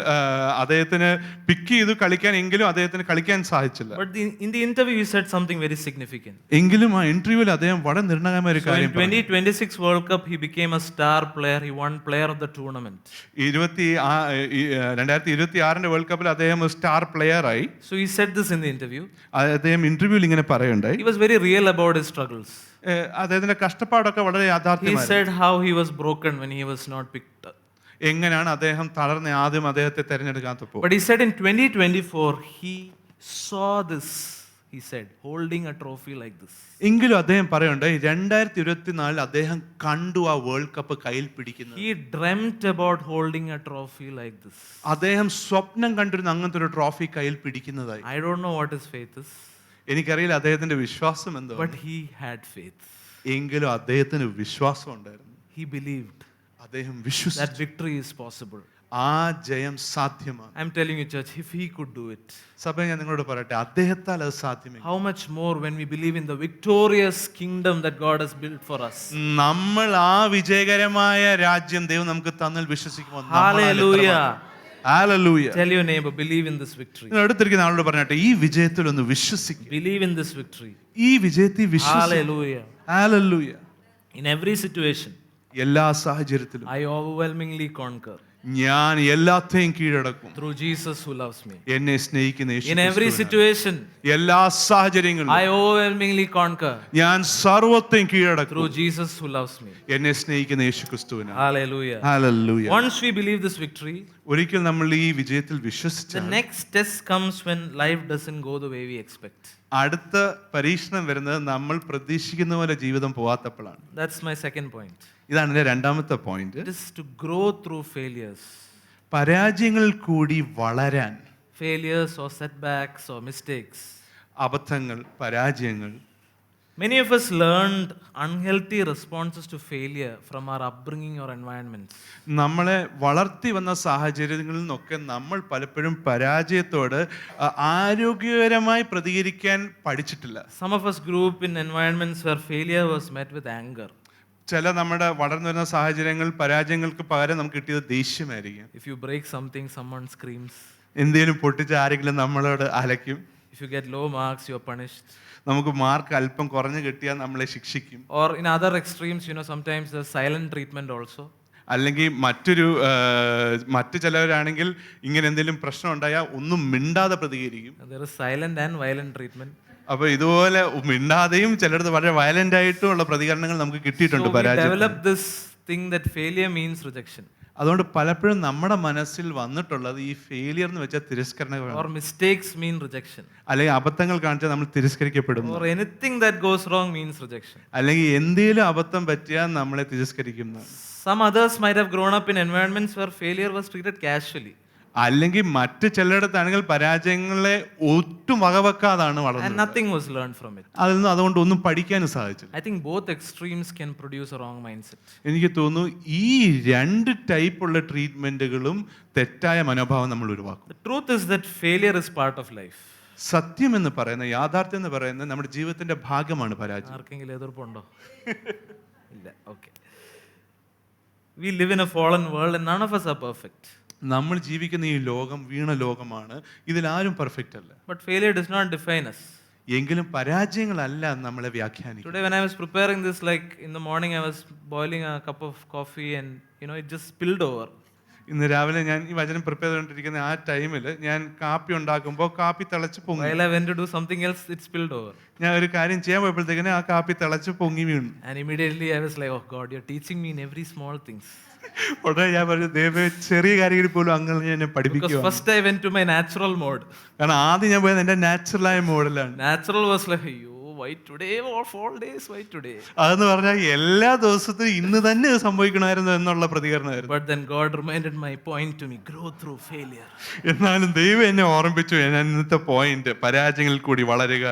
അദ്ദേഹത്തിന് പിക്ക് ചെയ്തു കളിക്കാൻ, എങ്കിലും അദ്ദേഹത്തിന് കളിക്കാൻ സാധിച്ചില്ല. But in the interview he said something very significant. എങ്കിലും ആ ഇന്റർവ്യൂവിൽ അദ്ദേഹം വളരെ നിർണായകമായ ഒരു So in കാര്യം പറഞ്ഞു. 2026 World Cup he became a star player, he won player of the tournament. 2026 world കപ്പിൽ അദ്ദേഹം സ്റ്റാർ പ്ലെയർ ആയി. So he said this in the interview. അദ്ദേഹം ഇന്റർവ്യൂവിൽ ഇങ്ങനെ പറയുണ്ടായി. He was very real about his struggles. അദ്ദേഹത്തിന്റെ കഷ്ടപ്പാടൊക്കെ വളരെ He യാഥാർത്ഥ്യമായി. said how he was broken when he was not picked up. എങ്ങനെയാണ് അദ്ദേഹം തളർന്ന ആദ്യം അദ്ദേഹത്തെ തെരഞ്ഞെടുക്കാത്തപ്പോൾ. But he said in 2024 he saw this, he said, holding a trophy like this. എങ്കിലും അദ്ദേഹം പറയുണ്ടായി 2024 അദ്ദേഹം കണ്ടു ആ വേൾഡ് കപ്പ് കയ്യിൽ പിടിക്കുന്നത്. He dreamt about holding a trophy like this. അദ്ദേഹം സ്വപ്നം കണ്ടിരുന്ന അങ്ങനത്തെ ഒരു ട്രോഫി കയ്യിൽ പിടിക്കുന്നതായി. I don't know what his faith is, എനിക്കറിയില്ല അദ്ദേഹത്തിന്റെ വിശ്വാസം എന്തോ, but he had faith. എങ്കിലും അദ്ദേഹത്തിന് വിശ്വാസം ഉണ്ടായിരുന്നു. He believed അദ്ദേഹം വിശ്വസിച്ചു that victory is possible. ആ ജയം സാധ്യമാണ്. I'm telling you, church, if he could do it, സഭയെ ഞാൻ നിങ്ങളോട് പറയട്ടെ, അദ്ദേഹത്താൽ അത് സാധ്യമേ. how much more when we believe in the victorious kingdom that God has built for us. നമ്മൾ ആ വിജയകരമായ രാജ്യം ദൈവം നമുക്ക് തന്നാൽ വിശ്വസിക്കുമോ? Hallelujah. Hallelujah. Tell your neighbor, believe in this victory. നിങ്ങൾ അടുത്തിരിക്കുന്ന ആളോട് പറഞ്ഞിട്ട് ഈ വിജയത്തിൽ ഒന്ന് വിശ്വസിക്കുക. Believe in this victory. ഈ വിജയത്തിൽ വിശ്വസിക്കുക. Hallelujah. Hallelujah. In every situation, എല്ലാ സാഹചര്യത്തിലും I overwhelmingly conquer ഞാൻ എല്ലാത്തെയും കീഴടക്കും through Jesus who loves me. എന്നെ സ്നേഹിക്കുന്ന യേശു In every ക്രിസ്തുവിനാൽ. situation, എല്ലാ സാഹചര്യങ്ങളിലും I overwhelmingly conquer ഞാൻ സർവ്വത്തെയും കീഴടക്കും through Jesus who loves me. എന്നെ സ്നേഹിക്കുന്ന യേശു ക്രിസ്തുവിനാൽ. Hallelujah. Hallelujah. Once we believe this victory, ഒരിക്കൽ നമ്മൾ ഈ വിജയത്തിൽ the വിശ്വസിച്ചാൽ next test comes when life doesn't go the way we expect. അടുത്ത പരീക്ഷണം വരുന്നത് നമ്മൾ പ്രതീക്ഷിക്കുന്ന പോലെ ജീവിതം പോവാത്തപ്പോഴാണ്. That's my second point. ഇതാണ് എൻ്റെ രണ്ടാമത്തെ point. It is to grow through failures. പരാജയങ്ങളിൽ കൂടി വളരാൻ. Failures or setbacks or mistakes. അബദ്ധങ്ങൾ, പരാജയങ്ങൾ. Many of us learned unhealthy responses to failure from our upbringing or environments. നമ്മളെ വളർത്തി വന്ന സാഹചര്യങ്ങളിൽ നിന്നൊക്കെ നമ്മൾ പലപ്പോഴും പരാജയത്തോട് ആരോഗ്യകരമായി പ്രതികരിക്കാൻ പഠിച്ചിട്ടില്ല. Some of us grew up in environments where failure was met with anger. ചില നമ്മുടെ വളർന്നു വരുന്ന സാഹചര്യങ്ങൾ പരാജയങ്ങൾക്ക് പകരം നമുക്ക് കിട്ടിയത് ദേഷ്യമായിരിക്കും. If you break something, someone screams. എന്തെങ്കിലും പൊട്ടിച്ച് ആരെങ്കിലും നമ്മളോട് അലയ്ക്കും. If you get low marks, you are punished. നമുക്ക് മാർക്ക് അല്പം കുറഞ്ഞു കിട്ടിയാൽ നമ്മളെ ശിക്ഷിക്കും. Or in other extremes, sometimes there's silent treatment also. അല്ലെങ്കിൽ മറ്റു ചിലവരാണെങ്കിൽ ഇങ്ങനെ എന്തെങ്കിലും പ്രശ്നം ഉണ്ടായാൽ ഒന്നും മിണ്ടാതെ പ്രതികരിക്കും. There is silent and violent treatment. അപ്പൊ ഇതുപോലെ മിണ്ടാതെയും ചിലടത്ത് വളരെ വയലന്റ് ആയിട്ടുള്ള പ്രതികരണങ്ങൾ നമുക്ക് കിട്ടിയിട്ടുണ്ട് So we പരാജയം. develop this thing that failure means rejection. അതുകൊണ്ട് പലപ്പോഴും നമ്മുടെ മനസ്സിൽ വന്നിട്ടുള്ളത് ഈ ഫെയിലിയർ എന്ന് വെച്ചാൽ തിരസ്കരണമാണ്. Or mistakes mean rejection. അല്ലെങ്കിൽ അബദ്ധങ്ങൾ കാണിച്ചാൽ നമ്മൾ തിരസ്കരിക്കപ്പെടുന്നു. Or anything that goes wrong means rejection. അല്ലെങ്കിൽ എന്തെങ്കിലും അബദ്ധം പറ്റിയാൽ നമ്മളെ തിരസ്കരിക്കുന്നു. Some others might have grown up in environments where failure was treated casually. അല്ലെങ്കിൽ മറ്റ് ചിലയിടത്താണെങ്കിൽ പരാജയങ്ങളെ ഒട്ടും വകവെക്കാതാണ് and വളർന്നത്. nothing was learned from it. അതിൽ നിന്ന് അതുകൊണ്ട് ഒന്നും പഠിക്കാനും സാധിച്ചില്ല. I think both extremes can produce a wrong mindset. എനിക്ക് തോന്നുന്നു ഈ രണ്ട് ടൈപ്പുള്ള ട്രീറ്റ്മെന്റുകളും തെറ്റായ മനോഭാവം നമ്മൾ ഒഴിവാക്കും. The truth is that failure is part of life. സത്യം എന്ന് പറയുന്ന, യാഥാർത്ഥ്യം എന്ന് പറയുന്നത് നമ്മുടെ ജീവിതത്തിന്റെ ഭാഗമാണ് പരാജയം. ആർക്കെങ്കിലും എതിർപ്പുണ്ടോ? ഇല്ല. Okay. We live in a fallen world and none of us are perfect. നമ്മൾ ജീവിക്കുന്ന ഈ ലോകം വീണ ലോകമാണ്. ഇതിലാരും പെർഫെക്റ്റ് അല്ല. But failure does not define us. എങ്കിലും പരാജയങ്ങളല്ല നമ്മളെ വ്യാഖ്യാനിക്കും. Today when I was preparing this, like in the morning I was boiling a cup of coffee and it just spilled over. ഇന്ന് രാവിലെ ഞാൻ ഈ വചനം പ്രിപ്പയർ ചെയ്തുകൊണ്ടിരിക്കുന്ന ആ ടൈമിൽ ഞാൻ കാപ്പി ഉണ്ടാക്കുമ്പോൾ കാപ്പി തിളച്ച് പൊങ്ങി. While I went to do something else, it spilled over. ഞാൻ ഒരു കാര്യം ചെയ്യാൻ പോയപ്പോഴത്തേക്കിന് ആ കാപ്പി തിളച്ച് പൊങ്ങി വീണു. And immediately I was like, oh God, you're teaching me in every small things. ഉടനെ ഞാൻ പറഞ്ഞു, ദൈവമേ ചെറിയ കാര്യങ്ങളിൽ പോലും അങ്ങനെ എന്നെ Because പഠിപ്പിക്കുക. first I went to my natural mode. കാരണം ആദ്യം ഞാൻ പോയത് എന്റെ നാച്ചുറലായ മോഡലാണ്. Natural was like, why today or 4 days, why today? അതെന്ന് പറഞ്ഞാൽ എല്ലാ ദിവസത്തിലും ഇന്ന് തന്നെ ഇത് സംഭവിക്കണമായിരുന്നു എന്നുള്ള പ്രതികരണമായിരുന്നു. But then God reminded my point to me, grow through failure. എന്നാലും ദൈവം എന്നെ ഓർമ്മിപ്പിച്ചു, ഞാൻ ഇന്നത്തെ പോയിന്റ് പരാജയങ്ങളിൽ കൂടി വളരുക.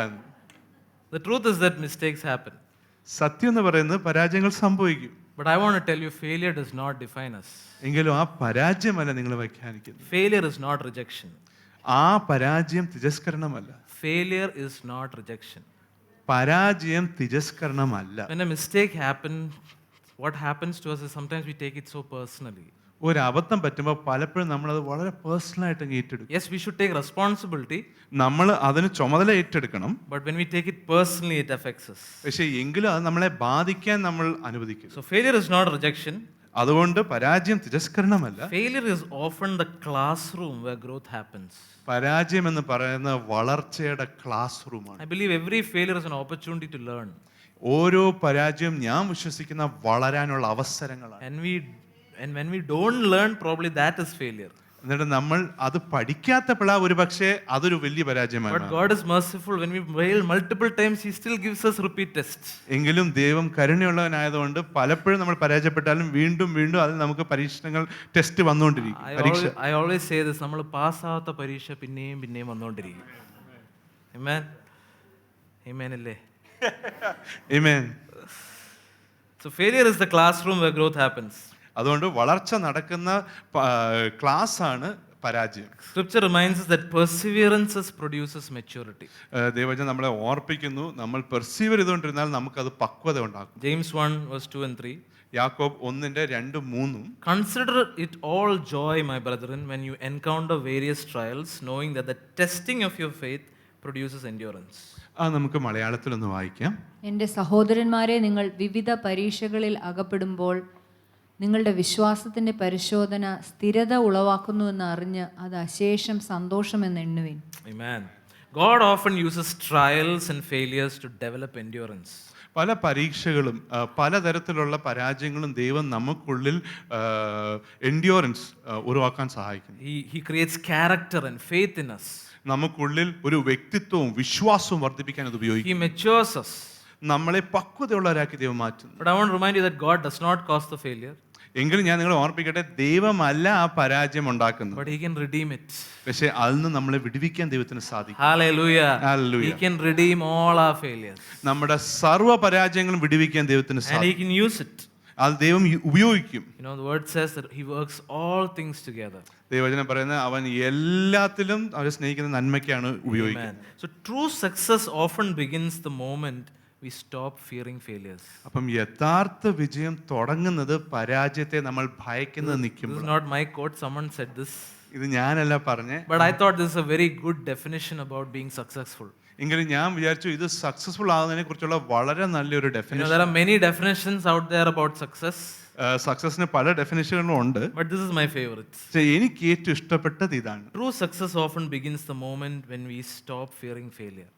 The truth is that mistakes happen. സത്യം എന്ന് പറയുന്നത് പരാജയങ്ങൾ സംഭവിക്കും. But I want to tell you, failure does not define us. എങ്കിലും ആ പരാജയമല്ല നിങ്ങൾ വ്യാഖ്യാനിക്കുന്നത്. Failure is not rejection. ആ പരാജയം തിരസ്കരണമല്ല. Failure is not rejection. പരാജയം തിരസ്കരണമല്ല. When a mistake happens, what happens to us is sometimes we take it so personally. ഒരു അബദ്ധം പറ്റുമ്പോൾ പലപ്പോഴും നമ്മളത് വളരെ പേഴ്സണലായിട്ട് ഏറ്റെടുക്കും. Yes, we should take responsibility. നമ്മൾ അതിന് ചുമതല ഏറ്റെടുക്കണം. But when we take it personally, it affects us. പക്ഷേ എങ്കിലും അത് നമ്മളെ ബാധിക്കാൻ നമ്മൾ അനുവദിക്കും. So failure is not rejection. അതുകൊണ്ട് പരാജയം തിരസ്കരണമല്ല. Failure is often the classroom where growth happens. പരാജയം എന്ന് പറയുന്ന വളർച്ചയുടെ ക്ലാസ് റൂമാണ്. I believe every failure is an opportunity to learn. ഓരോ പരാജയം ഞാൻ വിശ്വസിക്കുന്ന വളരാനുള്ള അവസരങ്ങളാണ്. And when we don't learn, probably that is failure. എന്നിട്ട് നമ്മൾ അത് പഠിക്കാത്തപ്പോഴാ ഒരു പക്ഷേ അതൊരു വലിയ പരാജയമാണ്. But God is merciful. When we fail multiple times, He still gives us repeat tests. എങ്കിലും ദൈവം കരുണയുള്ളവനായതുകൊണ്ട് പലപ്പോഴും നമ്മൾ പരാജയപ്പെട്ടാലും വീണ്ടും വീണ്ടും അതിൽ നമുക്ക് പരീക്ഷണങ്ങൾ ടെസ്റ്റ് വന്നുകൊണ്ടിരിക്കും. I always say this, നമ്മൾ പാസ്സാവാത്ത പരീക്ഷ പിന്നെയും പിന്നെയും വന്നുകൊണ്ടിരിക്കും. Amen. Amen അല്ലേ? Amen. So failure is the classroom where growth happens. അതുകൊണ്ട് വളർച്ച നടക്കുന്ന ക്ലാസ് ആണ് പരാജയം. Scripture reminds us that perseverance produces maturity. ദൈവവചനം നമ്മളെ ഓർപ്പിക്കുന്നു, നമ്മൾ പെർസീവർ ചെയ്തുകൊണ്ടിരുന്നാൽ നമുക്കത് പക്വത ഉണ്ടാക്കും. James 1:2-3. യാക്കോബ് 1:2-3. Consider it all joy, my brethren, when you encounter various trials, knowing that the testing of your faith produces endurance. നമുക്ക് മലയാളത്തിലൊന്ന് വായിക്കാം. എൻ്റെ സഹോദരന്മാരെ, നിങ്ങൾ വിവിധ പരീക്ഷകളിൽ അകപ്പെടുമ്പോൾ നിങ്ങളുടെ വിശ്വാസത്തിൻ്റെ പരിശോധന സ്ഥിരത ഉളവാക്കുന്നുവെന്ന് അറിഞ്ഞ് അത് അശേഷം സന്തോഷമെന്ന് എണ്ണുവിൻ. Amen. God often uses trials and failures to develop endurance. പല പരീക്ഷകളും പലതരത്തിലുള്ള പരാജയങ്ങളും ദൈവം നമുക്കുള്ളിൽ എൻഡ്യൂറൻസ് ഉറവാക്കാൻ സഹായിക്കുന്നു. He creates character and faith in us. നമുക്കുള്ളിൽ ഒരു വ്യക്തിത്വവും വിശ്വാസവും വർദ്ധിപ്പിക്കാൻ അത് ഉപയോഗിക്കും. He matures us. നമ്മളെ പക്വതയുള്ളവരാക്കി ദൈവം മാറ്റുന്നു. But I want to remind you that God does not cause the failure. എങ്കിലും ഞാൻ നിങ്ങളെ ഓർപ്പിക്കട്ടെ, ദൈവമല്ല ആ പരാജയം ഉണ്ടാക്കുന്നത്. But He can redeem it. പക്ഷേ അതിൽ നിന്ന് നമ്മളെ വിടുവിക്കാൻ ദൈവത്തിന് സാധിക്കും. Hallelujah. Hallelujah. He can redeem all our failures. നമ്മുടെ സർവ്വ പരാജയങ്ങളും വിടുവിക്കാൻ ദൈവത്തിന് And സാധിക്കും. He can use it. അത് ദൈവം ഉപയോഗിക്കും. The word says that He works all things together. ദൈവവചനം പറയുന്നത് അവൻ എല്ലാത്തിലും അവരെ സ്നേഹിക്കുന്ന നന്മയ്ക്കാണ് ഉപയോഗിക്കുന്നത്. Amen. So true success often begins the moment we stop fearing failures. അപ്പം യഥാർത്ഥ വിജയം തുടങ്ങുന്നത് പരാജയത്തെ നമ്മൾ ഭയക്കുന്നത് This നിൽക്കുമ്പോൾ. is not my quote, someone said this. ഇത് ഞാനല്ല പറഞ്ഞേ, But I thought this is a very good definition about being successful. എങ്കിലും ഞാൻ വിചാരിച്ചു ഇത് സക്സസ്ഫുൾ ആകുന്നതിനെ കുറിച്ചുള്ള വളരെ നല്ലൊരു definition. There are many definitions out there about success. സക്സസിന് പല ഡെഫിനേഷനുകളും ഉണ്ട്. But this is my favorite. പക്ഷേ എനിക്ക് ഏറ്റവും ഇഷ്ടപ്പെട്ടത് ഇതാണ്. True success often begins the moment when we stop fearing failure.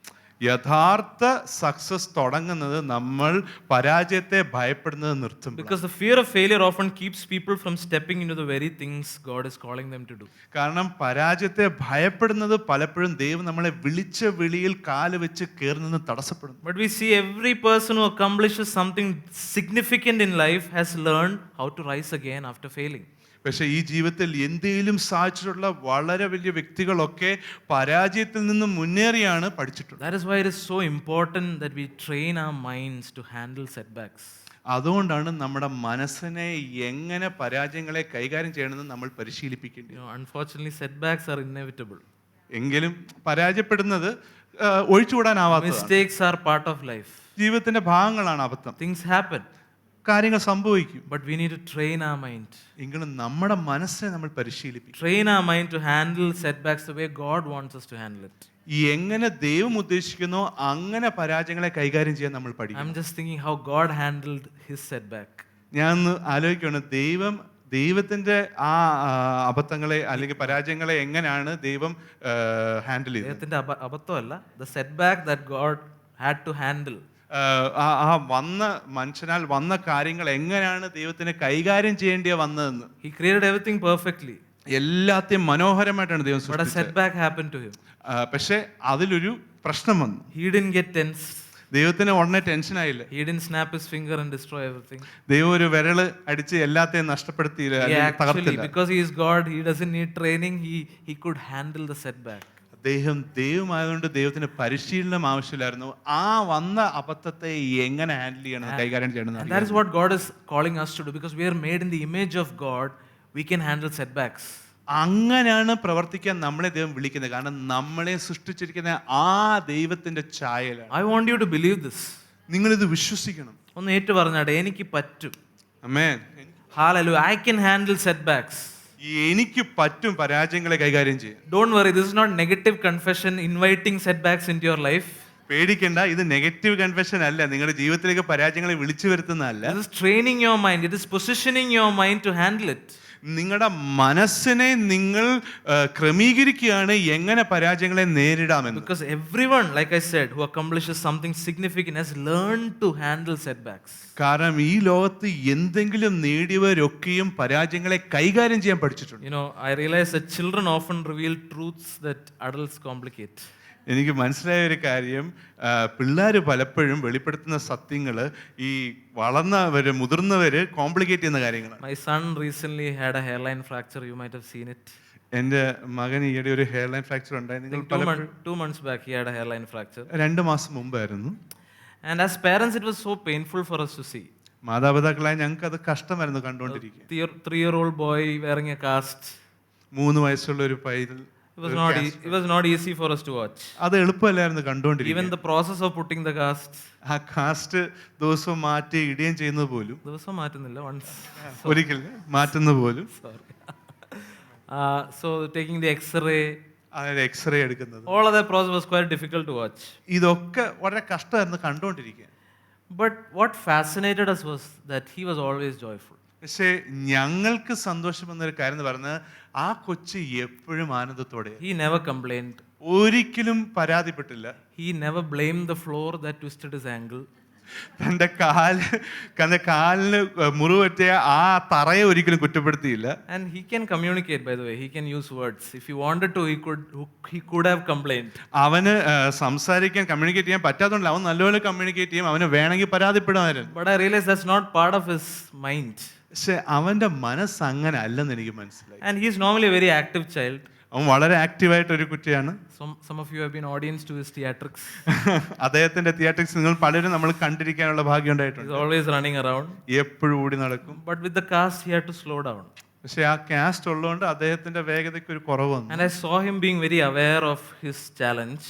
യഥാർത്ഥ സക്സസ് തുടങ്ങുന്നത് നമ്മൾ പരാജയത്തെ ഭയപ്പെടുന്നത് നിർത്തുമ്പോൾ. Because the fear of failure often keeps people from stepping into the very things God is calling them to do. കാരണം പരാജയത്തെ ഭയപ്പെടുന്നത് പലപ്പോഴും ദൈവം നമ്മളെ വിളിച്ച വിളിയിൽ കാല് വെച്ച് കയറുന്നത് തടസ്സപ്പെടുന്നു. But we see every person who accomplishes something significant in life has learned how to rise again after failing. പക്ഷെ ഈ ജീവിതത്തിൽ എന്തെങ്കിലും സാധിച്ചിട്ടുള്ള വളരെ വലിയ വ്യക്തികളൊക്കെ പരാജയത്തിൽ നിന്ന് മുന്നേറിയാണ് പഠിച്ചിട്ടുള്ളത്. That is why it is so important that we train our minds to handle setbacks. അതുകൊണ്ടാണ് നമ്മുടെ മനസ്സിനെ എങ്ങനെ പരാജയങ്ങളെ കൈകാര്യം ചെയ്യണമെന്ന് നമ്മൾ പരിശീലിപ്പിക്കേണ്ടത്. Unfortunately, setbacks are inevitable. എങ്കിലും പരാജയപ്പെടുന്നത് ഒഴിച്ചുകൂടാനാവാത്തതാണ്. Mistakes are part of life. ജീവിതത്തിന്റെ ഭാഗങ്ങളാണ് അബദ്ധം. Things happen. കാര്യങ്ങൾ സംഭവിക്കും. But we need to train our mind. എങ്കിലും നമ്മുടെ മനസ്സിനെ നമ്മൾ പരിശീലിപ്പിക്കും. Train our mind to handle setbacks the way God wants us to handle it. എങ്ങനെ ദൈവം ഉദ്ദേശിക്കുന്നോ അങ്ങനെ പരാജയങ്ങളെ കൈകാര്യം ചെയ്യാൻ നമ്മൾ പഠിക്കും. I'm just thinking how God handled his setback. ഞാൻ ആലോചിക്കുകയാണ് ദൈവത്തിന്റെ ആ അബദ്ധങ്ങളെ അല്ലെങ്കിൽ പരാജയങ്ങളെ എങ്ങനെയാണ് ദൈവം ഹാൻഡിൽ ചെയ്തത്. ദൈവത്തിന്റെ അബദ്ധമല്ല, the setback that God had to handle. ആ വന്ന മനുഷ്യനാൽ വന്ന കാര്യങ്ങൾ എങ്ങനെയാണ് ദൈവത്തിന് കൈകാര്യം ചെയ്യേണ്ടിയ വന്നതെന്ന്. He created everything perfectly. എല്ലാത്തെയും മനോഹരമായിട്ടാണ് ദൈവം But a സൃഷ്ടിച്ചത്. setback happened to him. പക്ഷെ അതിലൊരു പ്രശ്നം വന്നു. He didn't get tense. ദൈവത്തിന് ഉടനെ ടെൻഷൻ ആയില്ല. He didn't snap his finger and destroy everything. ദൈവം ഒരു വിരല് അടിച്ച് എല്ലാത്തെയും നഷ്ടപ്പെടുത്തിയില്ല, തകർത്തില്ല. Because he is God, he doesn't need training. He could handle the setback. ദൈവമായതുകൊണ്ട് ദൈവത്തിന് പരിശീലനം ആവശ്യമില്ലായിരുന്നു. ആ വന്ന അബദ്ധത്തെ എങ്ങനെ ഹാൻഡിൽ ചെയ്യണം, കൈകാര്യം ചെയ്യണം. And that is what God is calling us to do, because we are made in the image of God. We can handle setbacks. അങ്ങനെയാണ് പ്രവർത്തിക്കാൻ നമ്മളെ ദൈവം വിളിക്കുന്നത്. കാരണം നമ്മളെ സൃഷ്ടിച്ചിരിക്കുന്ന ആ ദൈവത്തിന്റെ ഛായയിലാണ്. I want you to believe this. നിങ്ങൾ ഇത് വിശ്വസിക്കണം. ഒന്ന് ഏറ്റു പറഞ്ഞാട്ടെ, എനിക്ക് പറ്റും. ആമേൻ. Hallelujah. I can handle setbacks. എനിക്ക് പറ്റും പരാജയങ്ങളെ കൈകാര്യം ചെയ്യാൻ. Don't worry, this is not negative confession inviting setbacks into your life. പേടിക്കണ്ട, ഇത് നെഗറ്റീവ് കൺഫെഷൻ അല്ല, നിങ്ങളുടെ ജീവിതത്തിലേക്ക് പരാജയങ്ങളെ വിളിച്ചു വരുത്തുന്നതല്ല. This is training your mind. It is positioning your mind to handle it. നിങ്ങളുടെ മനസ്സിനെ നിങ്ങൾ ക്രമീകരിക്കുകയാണ് എങ്ങനെ പരാജയങ്ങളെ നേരിടാമെന്ന്. Because everyone, like I said, who accomplishes something significant has learned to handle setbacks. കാരണം ഈ ലോകത്ത് എന്തെങ്കിലും നേടിയവരൊക്കെയും പരാജയങ്ങളെ കൈകാര്യം ചെയ്യാൻ പഠിച്ചിട്ടുണ്ട്. You know, I realize that children often reveal truths that adults complicate. എനിക്ക് മനസ്സിലായ ഒരു കാര്യം, പിള്ളേർ പലപ്പോഴും വെളിപ്പെടുത്തുന്ന സത്യങ്ങൾ ഈ വളർന്നവര് മുതിർന്നവര് കോംപ്ലിക്കേറ്റ് ചെയ്യുന്ന കാര്യങ്ങളാണ്. My son recently had a hairline fracture. You might have seen it. എൻ്റെ മകൻ ഈയിടെ ഒരു ഹെയർലൈൻ ഫ്രാക്ചർ ഉണ്ടായി. നിങ്ങൾ 2 months back he had a hairline fracture. 2 മാസം മുമ്പായിരുന്നു. And as parents it was so painful for us to see. മാതാപിതാക്കളായി ഞങ്ങൾക്ക് അത് കഷ്ടമായിരുന്നു കണ്ടുകൊണ്ടിരിക്കുക. 3-year-old boy wearing a cast. 3 വയസ്സുള്ള ഒരു പൈതൽ. It was not easy for us to watch. അത് എളുപ്പമല്ലായിരുന്നു കണ്ടുകൊണ്ടിരിക്കുക. Even the process of putting the cast. ആ കാസ്റ്റ് ദിവസവും മാറ്റി ഇടുകയും ചെയ്യുന്നത് പോലും, ദിവസം മാറ്റുന്നില്ല, once. ഒരിക്കൽ മാറ്റുന്ന പോലും. Sorry. So taking the X-ray. അതായത് എക്സ്റേ എടുക്കുന്നത്. All of that process was quite difficult to watch. ഇതൊക്കെ വളരെ കഷ്ടമായിരുന്നു കണ്ടുകൊണ്ടിരിക്കുക. But what fascinated us was that he was always joyful. പക്ഷേ ഞങ്ങൾക്ക് സന്തോഷം വന്നൊരു കാര്യം എന്ന് പറഞ്ഞാൽ ആ കൊച്ച് എപ്പോഴും ആനന്ദത്തോടെ. He never complained. ഒരിക്കലും പരാതിപ്പെട്ടില്ല. He never blamed the floor that twisted his ankle. തന്റെ കാലിന് മുറിവേറ്റിയ ആ തറയെ ഒരിക്കലും കുറ്റപ്പെടുത്തിയില്ല. And he can communicate, by the way. He can use words. If he wanted to, he could have complained. അവന് സംസാരിക്കാൻ കമ്മ്യൂണിക്കേറ്റ് ചെയ്യാൻ പറ്റാത്തതുകൊണ്ട് അവൻ നല്ലപോലെ കമ്മ്യൂണിക്കേറ്റ് ചെയ്യും. അവന് വേണമെങ്കിൽ പരാതിപ്പെടുമായിരുന്നു. But I realized that's not part of his mind. പക്ഷെ അവന്റെ മനസ്സ് അങ്ങനെ അല്ലെന്ന് എനിക്ക് മനസ്സിലായി. And he is normally a very active child. അവൻ വളരെ ആക്റ്റീവായിട്ട് ഒരു കുട്ടിയാണ്. Some of you have been audience to his theatrics. അദ്ദേഹത്തിന്റെ തിയേറ്ററിക്സ് നിങ്ങൾ പലരും നമ്മൾ കണ്ടിരിക്കാനുള്ള ഭാഗ്യം ഉണ്ടായിട്ടുണ്ട്. He's always running around. എപ്പോഴും ഓടി നടക്കും. But with the cast he had to slow down. പക്ഷെ ആ കാസ്റ്റ് ഉള്ളതുകൊണ്ട് അദ്ദേഹത്തിന്റെ വേഗതയ്ക്ക് ഒരു കുറവ് വന്നു. And I saw him being very aware of his challenge.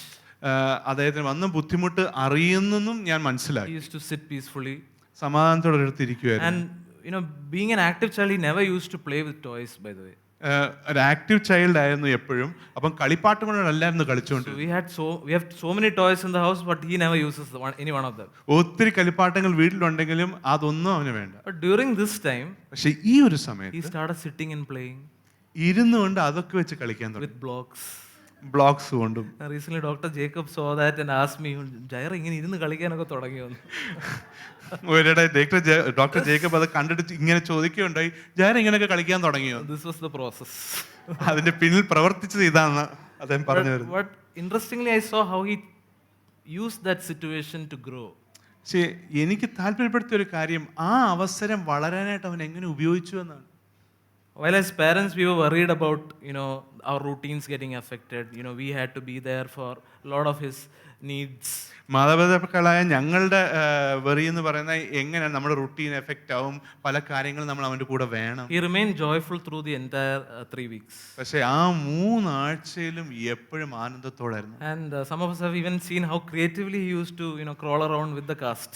അദ്ദേഹത്തിന് വന്ന ബുദ്ധിമുട്ട് അറിയുന്നെന്നും ഞാൻ മനസ്സിലാക്കി. He used to sit peacefully. സമാധാനത്തോടെ എടുത്തിരിക്കുവായിരുന്നു. And you know, being an active child, he never used to play with toys, by the way. ഒരു ആക്റ്റീവ് ചൈൽഡ് ആയിരുന്നു എപ്പോഴും. അപ്പം കളിപ്പാട്ടങ്ങളല്ലായിരുന്നു കളിച്ചുകൊണ്ട്. We have so many toys in the house, but he never uses any one of them. ഒത്തിരി കളിപ്പാട്ടങ്ങൾ വീട്ടിലുണ്ടെങ്കിലും അതൊന്നും അവന് വേണ്ട. But during this time, പക്ഷെ ഈ ഒരു സമയത്ത് he started sitting and playing ഇരുന്നുകൊണ്ട് അതൊക്കെ വെച്ച് കളിക്കാൻ തുടങ്ങി. with blocks. ബ്ലോക്സ് കൊണ്ടും. Recently, Dr. Jacob saw that and asked me, Jaira, ഇങ്ങനെ ഇരുന്ന് കളിക്കാനൊക്കെ തുടങ്ങിയോ? ഒരിടെ ഡോക്ടർ ജേക്കബ് അത് കണ്ടിട്ട് ഇങ്ങനെ ചോദിക്കുകയുണ്ടായി, ജയർ ഇങ്ങനെയൊക്കെ കളിക്കാൻ തുടങ്ങിയോ? This was the process. അതിന്റെ പിന്നിൽ പ്രവർത്തിച്ചത് ഇതാണ് അദ്ദേഹം പറഞ്ഞു വരുന്നത്. But interestingly, I saw how he used that situation to grow. പക്ഷേ എനിക്ക് താല്പര്യപ്പെടുത്തിയ ഒരു കാര്യം ആ അവസരം വളരാനായിട്ട് അവൻ എങ്ങനെ ഉപയോഗിച്ചു എന്നാണ്. While as parents we were worried about, our routines getting affected, we had to be there for a lot of his needs. മാതാപിതാക്കളായ ഞങ്ങളുടെ വെറി എന്ന് പറയുന്നത് എങ്ങനെയാണ് നമ്മുടെ റുട്ടീൻ എഫക്റ്റ് ആവും, പല കാര്യങ്ങളും നമ്മൾ അവൻ്റെ കൂടെ വേണം. He remained joyful through the entire 3 weeks. പക്ഷേ ആ 3 ആഴ്ചയിലും എപ്പോഴും ആനന്ദത്തോടായിരുന്നു. And some of us have even seen how creatively he used to, crawl around with the cast.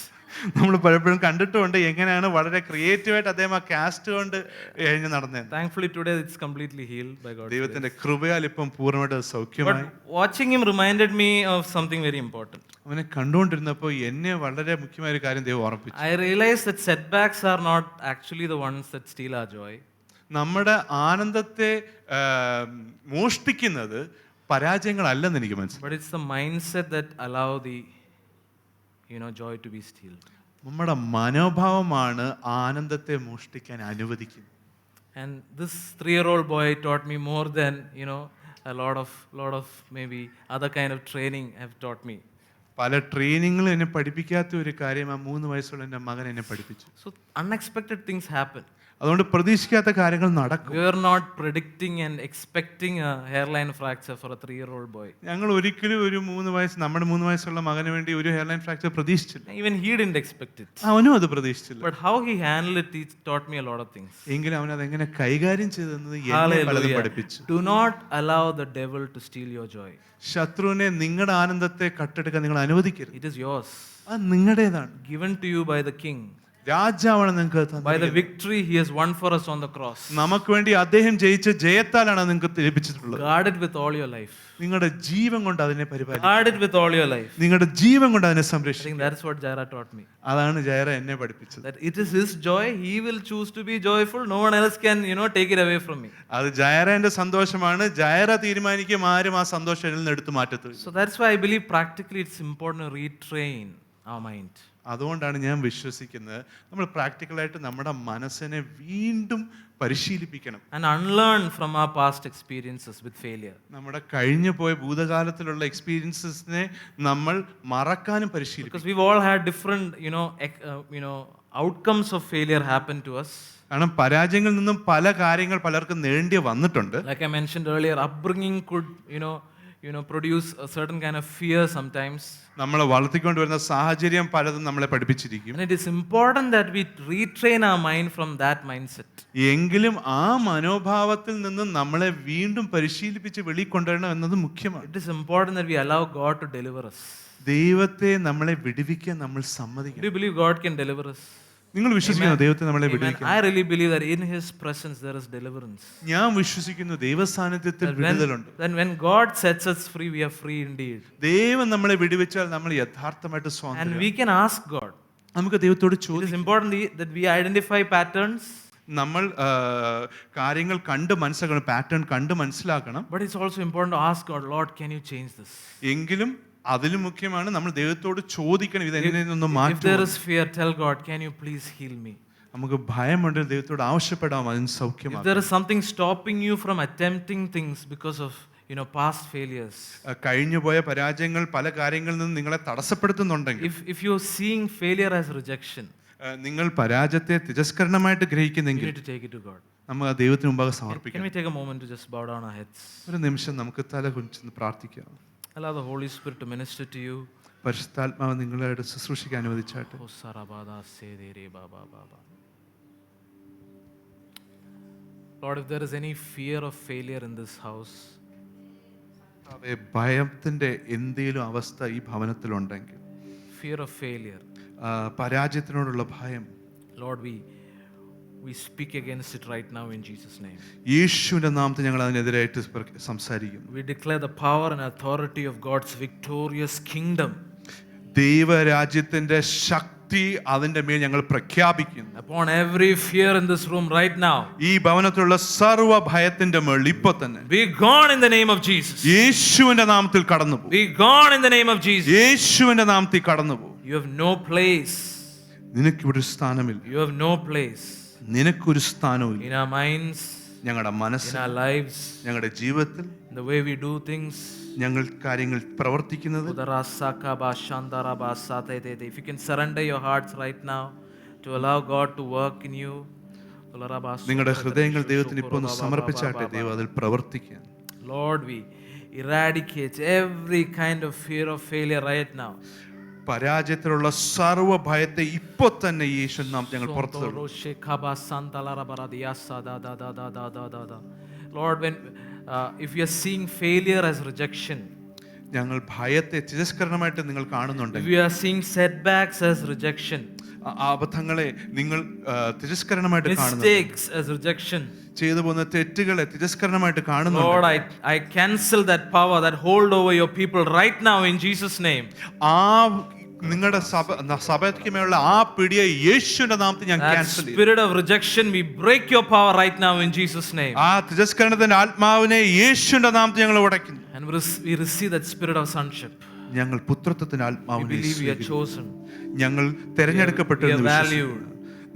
നമ്മൾ പലപ്പോഴും കണ്ടിട്ടുണ്ട് എങ്ങനെയാണ് വളരെ ക്രിയേറ്റീവായിട്ട് അദ്ദേഹം ആ കാസ്റ്റ് കൊണ്ട് എഴുതി നടന്നത്. Thankfully today it's completely healed by God's ദൈവത്തിന്റെ കൃപയാൽ ഇപ്പം പൂർണ്ണമായിട്ട് സൗഖ്യമായി. But watching him reminded me of something very important. അവനെ കണ്ടുകൊണ്ടിരുന്നപ്പോൾ എന്നെ വളരെ മുഖ്യമായ ഒരു കാര്യം ദൈവം ഓർമ്മിപ്പിച്ചു. I realized that setbacks are not actually the ones that steal our joy. നമ്മുടെ ആനന്ദത്തെ മോഷ്ടിക്കുന്നത് പരാജയങ്ങളല്ലെന്ന് എനിക്ക് മനസ്സിലായി. But it's the mindset that allow the joy to be stealed. നമ്മുടെ മനോഭാവമാണ് ആനന്ദത്തെ മോഷ്ടിക്കാൻ അനുവദിക്കുന്നത്. And this 3-year-old boy taught me more than a lot of maybe other kind of training have taught me. പല ട്രെയിനിങ്ങളും എന്നെ പഠിപ്പിക്കാത്ത ഒരു കാര്യം ആ 3 വയസ്സുള്ള എൻ്റെ മകൻ എന്നെ പഠിപ്പിച്ചു. So unexpected things happen. അതുകൊണ്ട് പ്രതീക്ഷിക്കാത്ത കാര്യങ്ങൾ നടക്കും. We are not predicting and expecting a hairline fracture for a 3-year-old boy. ഞങ്ങൾ ഒരിക്കലും ഒരു 3 വയസ്സുള്ള മകന് വേണ്ടി ഒരു ഹെയർലൈൻ ഫ്രാക്ചർ പ്രതീക്ഷിച്ചില്ല. Even he didn't expect it. അവനും അത് പ്രതീക്ഷിച്ചില്ല. But how he handled it, he taught me a lot of things. എങ്കിലും അവൻ അതെങ്ങനെ കൈകാര്യം ചെയ്തെന്നത് എന്നെ പലതും പഠിപ്പിച്ചു. Do not allow the devil to steal your joy. ശത്രുവിനെ നിങ്ങളുടെ ആനന്ദത്തെ കട്ടെടുക്കാൻ നിങ്ങൾ അനുവദിക്കരുത്. It is yours. അത് നിങ്ങളുടേതാണ്. Given to you by the king. രാജാവാണ് നിങ്ങൾക്ക് By the victory he has won for us on the cross. നമുക്ക് വേണ്ടി അദ്ദേഹം ജയിച്ച ജയത്താലാണ് നിങ്ങൾക്ക് ലഭിച്ചിട്ടുള്ളത്. Guard it with all your life. നിങ്ങളുടെ ജീവൻ കൊണ്ട് അതിനെ പരിപാലിക്കുക. Guard it with all your life. നിങ്ങളുടെ ജീവൻ കൊണ്ട് അതിനെ I സംരക്ഷിക്കുക. think that's what Jaira taught me. അതാണ് ജയറ എന്നെ പഠിപ്പിച്ചത്. That it is his joy. He will choose to be joyful. No one else can, take it away from me. അത് ജയറന്റെ സന്തോഷമാണ്. ജയറ തീരുമാനിക്കും, ആരും ആ സന്തോഷം എന്നിൽ നിന്ന് എടുത്തു മാറ്റത്തില്ല. So that's why I believe practically it's important to retrain our mind. അതുകൊണ്ടാണ് ഞാൻ വിശ്വസിക്കുന്നത് നമ്മൾ പ്രാക്ടിക്കലായിട്ട് നമ്മുടെ മനസ്സിനെ വീണ്ടും പരിശീലിപ്പിക്കണം. And unlearn from our past experiences with failure. നമ്മുടെ കഴിഞ്ഞു പോയ ഭൂതകാലത്തിലുള്ള എക്സ്പീരിയൻസസിനെ നമ്മൾ മറക്കാനും പരിശീലിപ്പിക്കണം. Because we've all had different, outcomes of failure happen to us. കാരണം പരാജയങ്ങളിൽ നിന്നും പല കാര്യങ്ങൾ പലർക്കും നേടേണ്ടി വന്നിട്ടുണ്ട്. Like I mentioned earlier, upbringing could, produce a certain kind of fear sometimes. നമ്മളെ വളർത്തിക്കൊണ്ടുവരുന്ന സാഹചര്യം പലതും നമ്മളെ പഠിപ്പിച്ചിരിക്കും. And it is important that we retrain our mind from that mindset. എങ്കിലും ആ മനോഭാവത്തിൽ നിന്ന് നമ്മളെ വീണ്ടും പരിശീലിപ്പിച്ച് വെളിക്കൊണ്ടുവരണം എന്നത് മുഖ്യമാണ്. It is important that we allow God to deliver us. ദൈവത്തെ നമ്മളെ വിടുവിക്കാൻ നമ്മൾ സമ്മതിക്കണം. Do you believe God can deliver us? നിങ്ങൾ വിശ്വസിക്കുന്നു ദൈവത്തെ നമ്മളെ വിടുവിക്കാൻ? I really believe that in His presence there is deliverance. ഞാൻ വിശ്വസിക്കുന്നു ദൈവ സാന്നിധ്യത്തിൽ വിടുതലുണ്ട്. Then when God sets us free, we are free indeed. ദൈവം നമ്മളെ വിടുവിച്ചാൽ നമ്മൾ യഥാർത്ഥമായിട്ട് And സ്വാതന്ത്ര്യം. we can ask God. നമുക്ക് ദൈവത്തോട് It ചോദിക്കാം. is important that we identify patterns. നമ്മൾ കാര്യങ്ങൾ കണ്ട് മനസ്സിലാക്കണം, പാറ്റേൺ കണ്ട് മനസ്സിലാക്കണം. But it's also important to ask God, Lord, can you change this? എങ്കിലും അതിലും മുഖ്യമാണ് നമ്മൾ ദൈവത്തോട് ചോദിക്കണം, ഇത് എന്നിൽ നിന്ന് If മാറ്റുക. there is fear, tell God, can you please heal me? നമുക്ക് ഭയമുണ്ടെങ്കിൽ ദൈവത്തോട് ആവശ്യപ്പെടാം, അതിന് If സൗഖ്യമാക്കാം. there is something stopping you from attempting things because of past failures, കഴിഞ്ഞുപോയ പരാജയങ്ങൾ പല കാര്യങ്ങളിൽ നിന്ന് നിങ്ങളെ തടസ്സപ്പെടുത്തുന്നുണ്ടെങ്കിൽ, if you're seeing failure as rejection, നിങ്ങൾ പരാജയത്തെ തിരസ്കരണമായിട്ട് you ഗ്രഹിക്കുന്നെങ്കിൽ need to take it to God. നമ്മൾ ആ ദൈവത്തിന് മുമ്പാകെ Can സമർപ്പിക്കണം. we take a moment to just bow down our heads? ഒരു നിമിഷം നമുക്ക് തല കുനിച്ച് പ്രാർത്ഥിക്കാം. Allow the Holy Spirit to minister to you. പരിശുദ്ധാത്മാവ് നിങ്ങളായിട്ട് ശുശ്രൂഷിക്കാൻ അനുവദിച്ചാട്ടെ. Oh, Sarabada Sedere Baba Baba. Lord, if there is any fear of failure in this house, ഭയത്തിന്റെ എന്തെങ്കിലും അവസ്ഥ ഈ ഭവനത്തിലുണ്ടെങ്കിൽ, fear of failure, പരാജയത്തിനോടുള്ള ഭയം, Lord, we speak against it right now in Jesus' name. യേശുവിന്റെ നാമത്തിൽ ഞങ്ങൾ അതിനെതിരായിട്ട് സംസാരിക്കുന്നു. We declare the power and authority of God's victorious kingdom. ദൈവരാജ്യത്തിന്റെ ശക്തി ശക്തി അതിന്റെ മേൽ ഞങ്ങൾ പ്രഖ്യാപിക്കുന്നു. Upon every fear in this room right now. ഈ ഭവനത്തിലുള്ള സർവ്വ ഭയത്തിന്റെ മേൽ ഇപ്പൊ തന്നെ Be gone in the name of Jesus. യേശുവിന്റെ നാമത്തിൽ കടന്നു പോകും. Be gone in the name of Jesus. യേശുവിന്റെ നാമത്തിൽ കടന്നു പോകും. You have no place. നിനക്കിവിടെ ഒരു സ്ഥാനമില്ല. You have no place. നിനക്കൊരു സ്ഥാനവും In our minds, ഞങ്ങളുടെ in മനസ്സിൽ, our lives, ഞങ്ങളുടെ ജീവിതത്തിൽ, in the way we do things. ഞങ്ങൾ കാര്യങ്ങൾ പ്രവർത്തിക്കുന്നത്. If you can surrender your hearts right now to allow God to work in you. നിങ്ങളുടെ ഹൃദയങ്ങൾ ദൈവത്തിന് ഇപ്പോൾ ഒന്ന് സമർപ്പിച്ചാട്ടെ, ദൈവം അതിൽ പ്രവർത്തിക്കാൻ. Lord, we eradicate every kind of fear of failure right now. പരാജയത്തിലുള്ള സർവ്വ ഭയത്തെ ഇപ്പൊ തന്നെ യേശു നാം ഞങ്ങൾ പുറത്തു. Lord, when if you are seeing failure as rejection, ഞങ്ങൾ ഭയത്തെ തിരസ്കരണമായിട്ട് നിങ്ങൾ കാണുന്നുണ്ട്. if you are seeing setbacks as rejection, അബദ്ധങ്ങളെ നിങ്ങൾ തിരസ്കരണമായിട്ട് കാണുന്നു, mistakes as rejection, ചെയ്തു പോകുന്ന തെറ്റുകളെ തിരസ്കരണമായിട്ട് കാണുന്നു. Lord, I cancel that power that hold over your people right now in Jesus name. നിങ്ങളുടെ സഭയ്ക്ക് മേലുള്ള ആ പിടിയെ യേശുവിന്റെ നാമത്തിൽ ഞാൻ ക്യാൻസൽ ചെയ്യും. Spirit of rejection, we break your power right now in Jesus name. ആ തിരസ്കരണത്തിന്റെ ആത്മാവിനെ യേശുവിന്റെ നാമത്തിൽ ഞങ്ങൾ ഉടയ്ക്കുന്നു. And we receive that spirit of sonship. ഞങ്ങൾ പുത്രത്വത്തിന്റെ We ആത്മാവിനെ believe we are chosen. ഞങ്ങൾ തിരഞ്ഞെടുക്കപ്പെട്ടെന്ന് വിശ്വസിക്കുന്നു.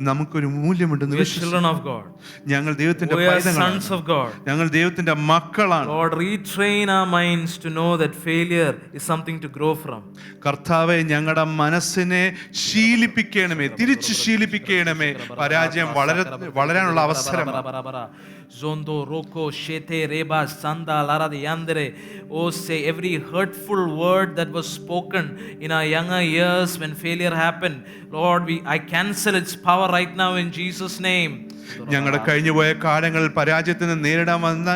നമുക്കൊരു മൂല്യമുണ്ടെന്ന് വിശ്വസിക്കുന്നു. Children of God. ഞങ്ങൾ ദൈവത്തിന്റെ We are പൈതങ്ങളാണ്. sons of God. ഞങ്ങൾ ദൈവത്തിന്റെ മക്കളാണ്. Lord, retrain our minds to know that failure is something to grow from. കർത്താവേ, ഞങ്ങളുടെ മനസ്സിനെ ശീലിപ്പിക്കണമേ, തിരിച്ചു ശീലിപ്പിക്കണമേ. പരാജയം വളരാനുള്ള അവസരം. Zondo roko shete reba sanda lara de yandere. Oh, say every hurtful word that was spoken in our younger years when failure happened, Lord, I cancel its power right now in Jesus name. ഞങ്ങളുടെ കഴിഞ്ഞുപോയ കാലങ്ങളിൽ പരാജയത്തിന് നേരിടാൻ വന്ന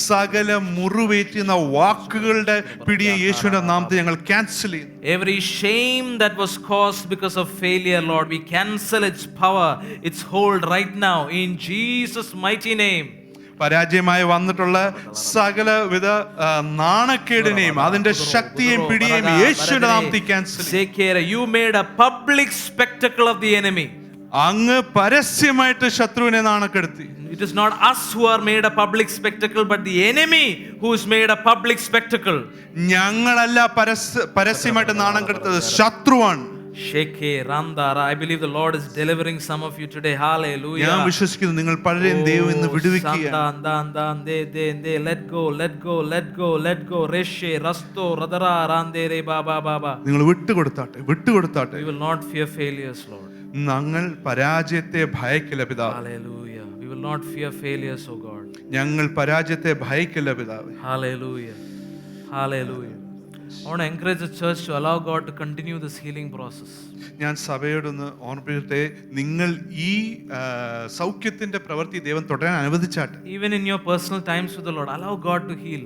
സകല മുറിവേറ്റുന്ന വാക്കുകളുടെ പിടിയെ യേശുവിന്റെ നാമത്തിൽ ഞങ്ങൾ ക്യാൻസൽ ചെയ്യും. Every shame that was caused because of failure, Lord, we cancel its power, its hold right now in Jesus mighty name. പരാജയമായി വന്നിട്ടുള്ള സകലവിധ നാണക്കേടിനെയും അതിന്റെ ശക്തിയെയും പിടിയെയും യേശുവിന്റെ നാമത്തിൽ ക്യാൻസൽ ചെയ്യും. You made a public spectacle of the enemy. അങ്ങ് പരസ്യമായിട്ട് ശത്രുവിനെ നാണക്കെടുത്തി. It is not us who are made a public spectacle, but the enemy who is made a public spectacle. ഞങ്ങളല്ല പരസ്യമായിട്ട് നാണം കെടുത്തത്, ശത്രുവാണ്. Sheke Randara. I believe the Lord is delivering some of you today. Hallelujah. ഞാൻ വിശ്വസിക്കുന്നു നിങ്ങൾ പലരെയും ദൈവം ഇന്ന് വിടുവിക്കുകയാണ്. Let go, let go, let go, let go. Reshe Rasto Radara Randere Baba Baba. നിങ്ങൾ വിട്ടുകൊടുത്താട്ടെ. We will not fear failures, Lord. ഞങ്ങൾ പരാജയത്തെ ഭയക്കില്ല പിതാവേ. Hallelujah. We will not fear failures, oh God. ഞങ്ങൾ പരാജയത്തെ ഭയക്കില്ല പിതാവേ. Hallelujah. Hallelujah. I want to encourage the church to allow God to continue this healing process. ഞാൻ സഭയോടൊന്ന് ഓർമ്മിപ്പിക്കട്ടെ, നിങ്ങൾ ഈ സൗഖ്യത്തിന്റെ പ്രവൃത്തി ദൈവം തുടരാൻ അനുവദിച്ചാട്ടെ. Even in your personal times with the Lord, allow God to heal.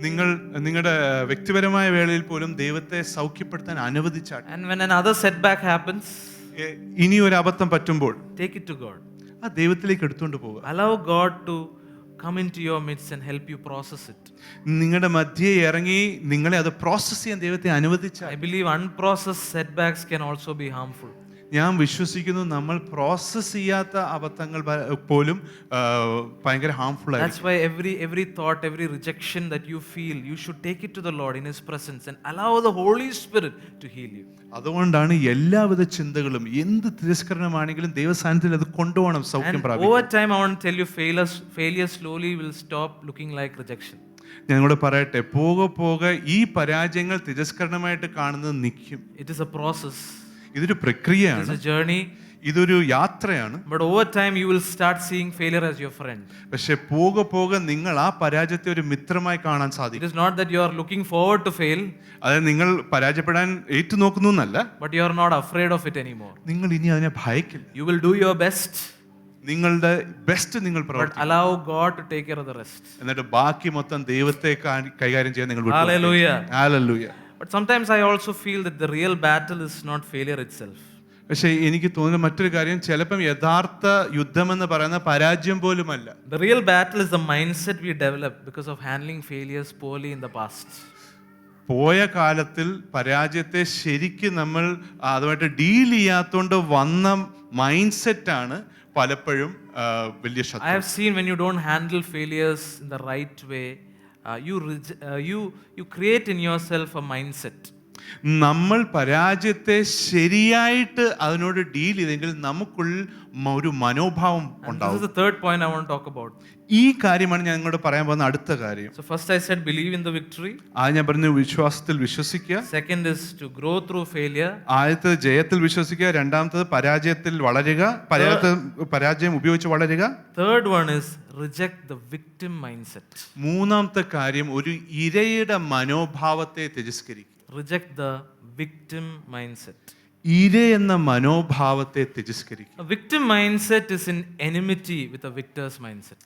നിങ്ങൾ നിങ്ങളുടെ വ്യക്തിപരമായ വേളയിൽ പോലും ദൈവത്തെ സൗഖ്യപ്പെടുത്താൻ അനുവദിച്ചാട്ടെ. And when another setback happens, ഇനി ഒരു അബദ്ധം പറ്റുമ്പോൾ take it to God. ആ ദൈവത്തിലേക്ക് എടുത്തുകൊണ്ട് പോവുക. Allow God to come into your midst and help you process it. നിങ്ങളുടെ മധ്യേ ഇറങ്ങി നിങ്ങളെ അത് പ്രോസസ് ചെയ്യാൻ ദൈവത്തെ അനുവദിച്ചാൽ. I believe unprocessed setbacks can also be harmful. ഞാൻ വിശ്വസിക്കുന്നു നമ്മൾ പ്രോസസ് ചെയ്യാത്ത അബദ്ധങ്ങൾ പോലും ഭയങ്കര ഹാംഫുൾ ആയിരിക്കും. That's why every thought, every rejection that you feel, you should take it to the Lord in His presence and allow the Holy Spirit to heal you. അതുകൊണ്ടാണ് എല്ലാവിധ ചിന്തകളും എന്ത് തിരസ്കരണമാണെങ്കിലും ദൈവസാന്നിധ്യത്തിൽ അത് കൊണ്ടുപോകണം സൗഖ്യം പ്രാപിക്കാൻ. Over time, I want to tell you, failure slowly will stop looking like rejection. ഞങ്ങളോട് പറയട്ടെ, പോകെ ഈ പരാജയങ്ങൾ തിരസ്കരണമായിട്ട് കാണുന്നത് നിൽക്കും. It is a process. ഇതൊരു പ്രക്രിയയാണ്. It's a journey. ഇതൊരു യാത്രയാണ്. But over time you will start seeing failure as your friend. പക്ഷേ പോകെ നിങ്ങൾ ആ പരാജയത്തെ ഒരു മിത്രമായി കാണാൻ സാധിക്കും. It is not that you are looking forward to fail. അതായത് നിങ്ങൾ പരാജയപ്പെടാൻ ഏറ്റുനോക്കുന്നു എന്നല്ല. But you are not afraid of it anymore. നിങ്ങൾ ഇനി അതിനെ ഭയക്കില്ല. You will do your best. നിങ്ങളുടെ ബെസ്റ്റ് നിങ്ങൾ പ്രവർത്തിക്കും. But allow God to take care of the rest. എന്നിട്ട് ബാക്കി മൊത്തം ദൈവത്തെ കൈകാര്യം ചെയ്യാൻ നിങ്ങൾ വിട്ടു. Hallelujah. Hallelujah. But sometimes I also feel that the real battle is not failure itself. പക്ഷേ എനിക്ക് തോന്നുന്ന മറ്റൊരു കാര്യം, ചിലപ്പം യഥാർത്ഥ യുദ്ധമെന്ന് പറയുന്ന പരാജയം പോലുമല്ല. The real battle is the mindset we develop because of handling failures poorly in the past. പോയ കാലത്തിൽ പരാജയത്തെ ശരിക്കും നമ്മൾ അതുമായിട്ട് ഡീൽ ചെയ്യാത്തോണ്ട് വന്ന മൈൻഡ് സെറ്റാണ് പലപ്പോഴും വലിയ I ശത്രു. have seen when you don't handle failures in the right way, you create in yourself a mindset. നമ്മൾ പരാജയത്തെ ശരിയായിട്ട് അതിനോട് ഡീൽ ചെയ്തെങ്കിൽ നമുക്കുള്ളിൽ ഒരു മനോഭാവം And this ഉണ്ടാവും. is the third point I want to talk about. ഈ കാര്യമാണ് ഞാൻ നിങ്ങളോട് പറയാൻ പോകുന്ന അടുത്ത കാര്യം. So first I said believe in the victory. അത് ഞാൻ പറഞ്ഞു വിശ്വാസത്തിൽ വിശ്വസിക്കുക. Second is to grow through failure. ആദ്യത്തെ ജയത്തിൽ വിശ്വസിക്കുക, രണ്ടാമത്തത് പരാജയത്തിൽ വളരുക, പരാജയം ഉപയോഗിച്ച് വളരുക. Third one is reject the victim mindset. മൂന്നാമത്തെ കാര്യം ഒരു ഇരയുടെ മനോഭാവത്തെ തിരസ്കരിക്കുക. Reject the victim mindset. ഇര എന്ന മനോഭാവത്തെ തിരസ്കരിക്കുക. A victim mindset is in enmity with a victor's mindset.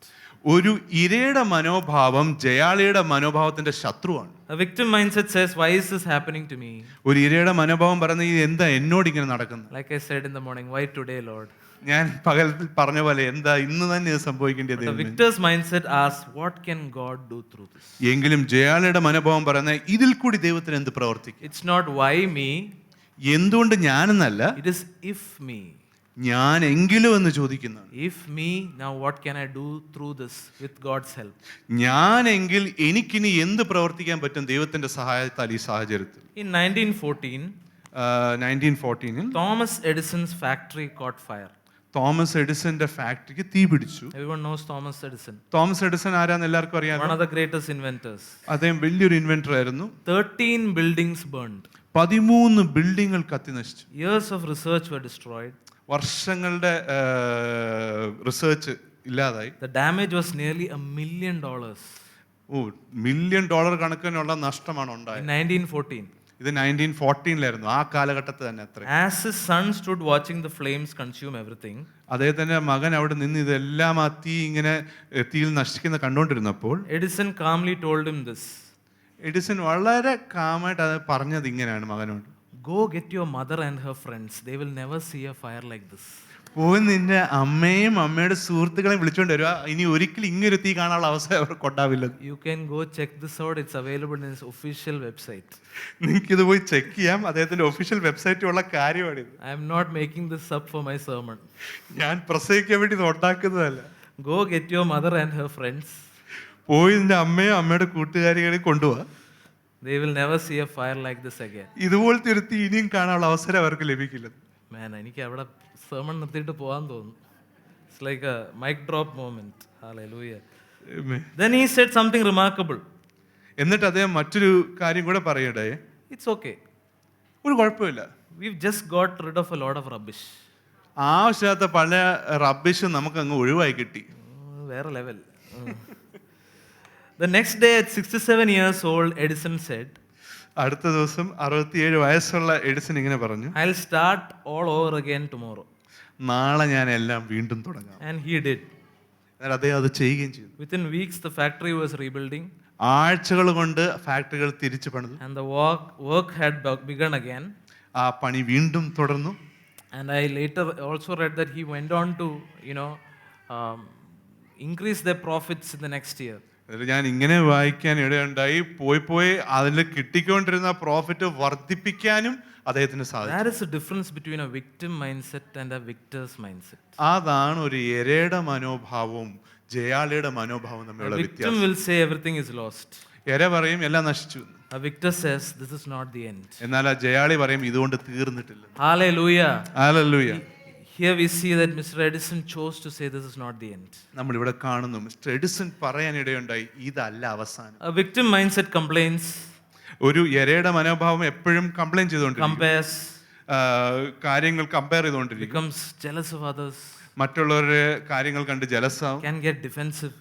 ഒരു ഇരയുടെ മനോഭാവം ജയാളിയുടെ മനോഭാവത്തിന്റെ ശത്രുവാണ്. A victim mindset says, why is this happening to me? ഒരു ഇരയുടെ മനോഭാവം പറയുന്നത് ഇത് എന്താ എന്നോട് ഇങ്ങനെ നടക്കുന്നത്? Like I said in the morning, why today, Lord? ഞാൻ പകൽ പറഞ്ഞ പോലെ എന്താ ഇന്ന് തന്നെ ഇത് സംഭവിക്കേണ്ടത്? The victor's mindset asks, what can God do through this? എങ്കിലും ജയാളിയുടെ മനോഭാവം പറയുന്നത് ഇതിൽ കൂടി ദൈവത്തിന് എന്ത് പ്രവർത്തിക്കും? It's not why me, എന്തുകൊണ്ട് ഞാനെന്നല്ല, it is if me. ഞാൻ എങ്കിലും എന്ന് ചോദിക്കുന്നതാണ്. If me, now what can I do through this with God's help? ഞാനെങ്കിൽ എനിക്കിനി എന്ത് പ്രവർത്തിക്കാൻ പറ്റും ദൈവത്തിന്റെ സഹായത്താൽ ഈ സാഹചര്യത്തിൽ? In 1914, 1914 Thomas Edison's factory caught fire. Thomas എഡിസന്റെ ഫാക്ടറിക്ക് തീ പിടിച്ചു. Everyone knows Thomas Edison, Thomas Edison ആരാന്ന് എല്ലാവർക്കും അറിയാം. one of the greatest inventors. അദ്ദേഹം വലിയൊരു ഇൻവെന്റർ ആയിരുന്നു. 13 buildings burned. 13 ബിൽഡിങ്ങുകൾ കത്തി നശിച്ചു. Years of research were destroyed. വർഷങ്ങളുടെ റിസർച്ച് ഇല്ലാതായി. The damage was nearly $1 million $1 million കണക്കിനുള്ള നഷ്ടമാണ് in ഉണ്ടായത്. 1914. ഇത് 1914 ആ കാലഘട്ടത്തിൽ തന്നെ അത്ര. As his son stood watching the flames consume everything, അദ്ദേഹത്തിന്റെ മകൻ അവിടെ നിന്ന് ഇതെല്ലാം ആ തീ ഇങ്ങനെ തീയിൽ നശിക്കുന്ന കണ്ടുകൊണ്ടിരുന്നപ്പോൾ Edison calmly told him this: Edison വളരെ കാമായിട്ട് അത് പറഞ്ഞത് ഇങ്ങനെയാണ് മകനോട്: go get your mother and her friends. They will never see a fire like this. പോയി നിന്റെ അമ്മയും അമ്മയുടെ സുഹൃത്തുക്കളെയും വിളിച്ചോണ്ട് വരിക. ഇനി ഒരിക്കലും ഇങ്ങനൊരു തീ കാണാനുള്ള അവസരം അവർക്ക് ഉണ്ടാവില്ല. You can go check this out. It's available in his official website. നിങ്ങൾക്കിത് പോയി ചെക്ക് ചെയ്യാം. അദ്ദേഹത്തിന്റെ ഒഫീഷ്യൽ വെബ്സൈറ്റിലുള്ള കാര്യമാണിത്. I am not making this up for my sermon. ഞാൻ പ്രസംഗിക്കാൻ വേണ്ടി ഇത് ഉണ്ടാക്കുന്നതല്ല. Go get your mother and her friends. പോയി നിന്റെ അമ്മയും അമ്മയുടെ കൂട്ടുകാരികളെ കൊണ്ടുപോവാ. They will never see a fire like this again. ഇതുപോലത്തെ ഒരു തീ ഇനിയും കാണാനുള്ള അവസരം അവർക്ക് ലഭിക്കില്ല. Man, എനിക്ക് അവിടെ sermon നിർത്തിയിട്ട് പോകാൻ തോന്നുന്നു. It's like a mic drop moment. Hallelujah. Then he said something remarkable. എന്നിട്ട് അദ്ദേഹം മറ്റൊരു കാര്യം കൂടെ പറയടേ. It's okay. ഒരു കുഴപ്പമില്ല. We've just got rid of a lot of rubbish. ആവശ്യമില്ലാത്ത പല റബ്ബിഷും നമുക്ക് അങ്ങ് ഒഴിവായി കിട്ടി. വേറെ level. The next day at 67 years old, Edison said, അടുത്ത ദിവസം 67 വയസ്സുള്ള എഡിസൺ ഇങ്ങനെ പറഞ്ഞു: I'll start all over again tomorrow. നാളെ ഞാൻ എല്ലാം വീണ്ടും തുടങ്ങാം. And he did. എന്നാൽ അദ്ദേഹം അത് ചെയ്യുകയും ചെയ്തു. Within weeks, the factory was rebuilding. ആഴ്ചകൾ കൊണ്ട് ഫാക്ടറികൾ തിരിച്ചു പണിതു. And the work had begun again. ആ പണി വീണ്ടും തുടർന്നു. And I later also read that he went on to, increase their profits in the next year. ഞാൻ ഇങ്ങനെ വായിക്കാൻ ഇടയുണ്ടായി, പോയി അതിൽ കിട്ടിക്കൊണ്ടിരുന്ന പ്രോഫിറ്റ് വർദ്ധിപ്പിക്കാനും അദ്ദേഹത്തിന് സാധിച്ചു. That is the difference between a victim mindset and a victor's mindset. അതാണ് ഒരു ഇരയുടെ മനോഭാവവും ജയാളിയുടെ മനോഭാവവും A തമ്മിലുള്ള victim വ്യത്യാസം. will say everything is lost. ഇര പറയും എല്ലാം നശിച്ചു. A victor says this is not the end. എന്നാൽ ആ ജയാളി പറയും ഇതുകൊണ്ട് തീർന്നിട്ടില്ല. Hallelujah. Hallelujah. Here we see that Mr. Edison chose to say this is not the end. നമ്മൾ ഇവിടെ കാണുന്നു മിസ്റ്റർ എഡിസൺ പറയാനിടയുണ്ടായി ഇതല്ല അവസാനം. A victim mindset complains, ഒരു ഇരയുടെ മനോഭാവം എപ്പോഴും കംപ്ലൈന്റ് ചെയ്തുകൊണ്ടിരിക്കും, compares, കാര്യങ്ങൾ കമ്പയർ ചെയ്തുകൊണ്ടിരിക്കും, becomes jealous of others, മറ്റുള്ളവരുടെ കാര്യങ്ങൾ കണ്ട് ജലസാവും, can get defensive.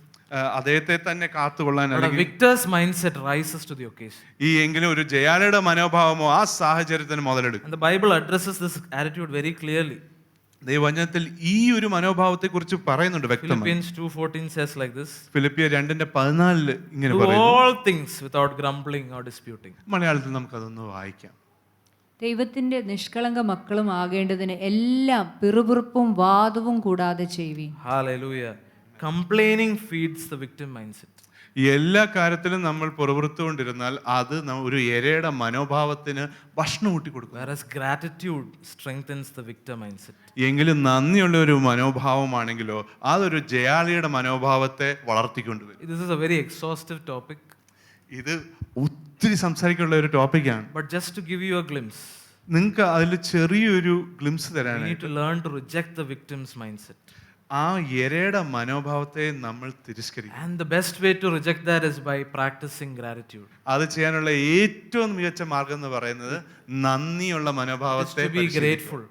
അദ്ദേഹത്തെ തന്നെ കാത്തുകൊള്ളാൻ But a victor's mindset rises to the occasion. ഈ എങ്കിലും ഒരു ജയാളിയുടെ മനോഭാവമോ ആ സാഹചര്യത്തിന് മുതലെടുക്കും. And the Bible addresses this attitude very clearly. ദൈവവചനത്തിൽ ഈ ഒരു മനോഭാവത്തെ കുറിച്ച് പറയുന്നുണ്ട് വ്യക്തമായി. Philippians 2:14 says like this: ഫിലിപ്പിയർ 2:14 ഇങ്ങനെ Do പറയുന്നു. all things without grumbling or disputing. മലയാളത്തിൽ നമുക്കതൊന്ന് വായിക്കാം. ദൈവത്തിന്റെ നിഷ്കളങ്ക മക്കളും ആകേണ്ടതിന് എല്ലാം പിറുപിറുപ്പും വാദവും കൂടാതെ ചെയ്യുവീൻ. Hallelujah. Complaining feeds the victim mindset. എല്ലാ കാര്യത്തിലും നമ്മൾ പുറവൃത്തുകൊണ്ടിരുന്നാൽ അത് ഒരു ഇരയുടെ മനോഭാവത്തിന് ഭക്ഷണം ഊട്ടി കൊടുക്കും. Whereas gratitude strengthens the victim mindset. എങ്കിലും നന്ദിയുള്ള ഒരു മനോഭാവമാണെങ്കിലോ അതൊരു ജയാളിയുടെ മനോഭാവത്തെ വളർത്തിക്കൊണ്ടുവരും. This is a very exhaustive topic. ഇത് ഒത്തിരി സംസാരിക്കാനുള്ള ഒരു ടോപ്പിക്കാണ്. But just to give you a glimpse, നിങ്ങൾക്ക് അതിൽ ചെറിയൊരു ഗ്ലിംസ് we തരാനായിട്ട് need to learn to reject the victim's mindset. ആ ഇരയുടെ മനോഭാവത്തെ നമ്മൾ തിരസ്കരിക്കും. And the best way to reject that is by practicing gratitude. അത് ചെയ്യാനുള്ള ഏറ്റവും മികച്ച മാർഗം എന്ന് പറയുന്നത് നന്ദിയുള്ള Is മനോഭാവത്തെ to be grateful.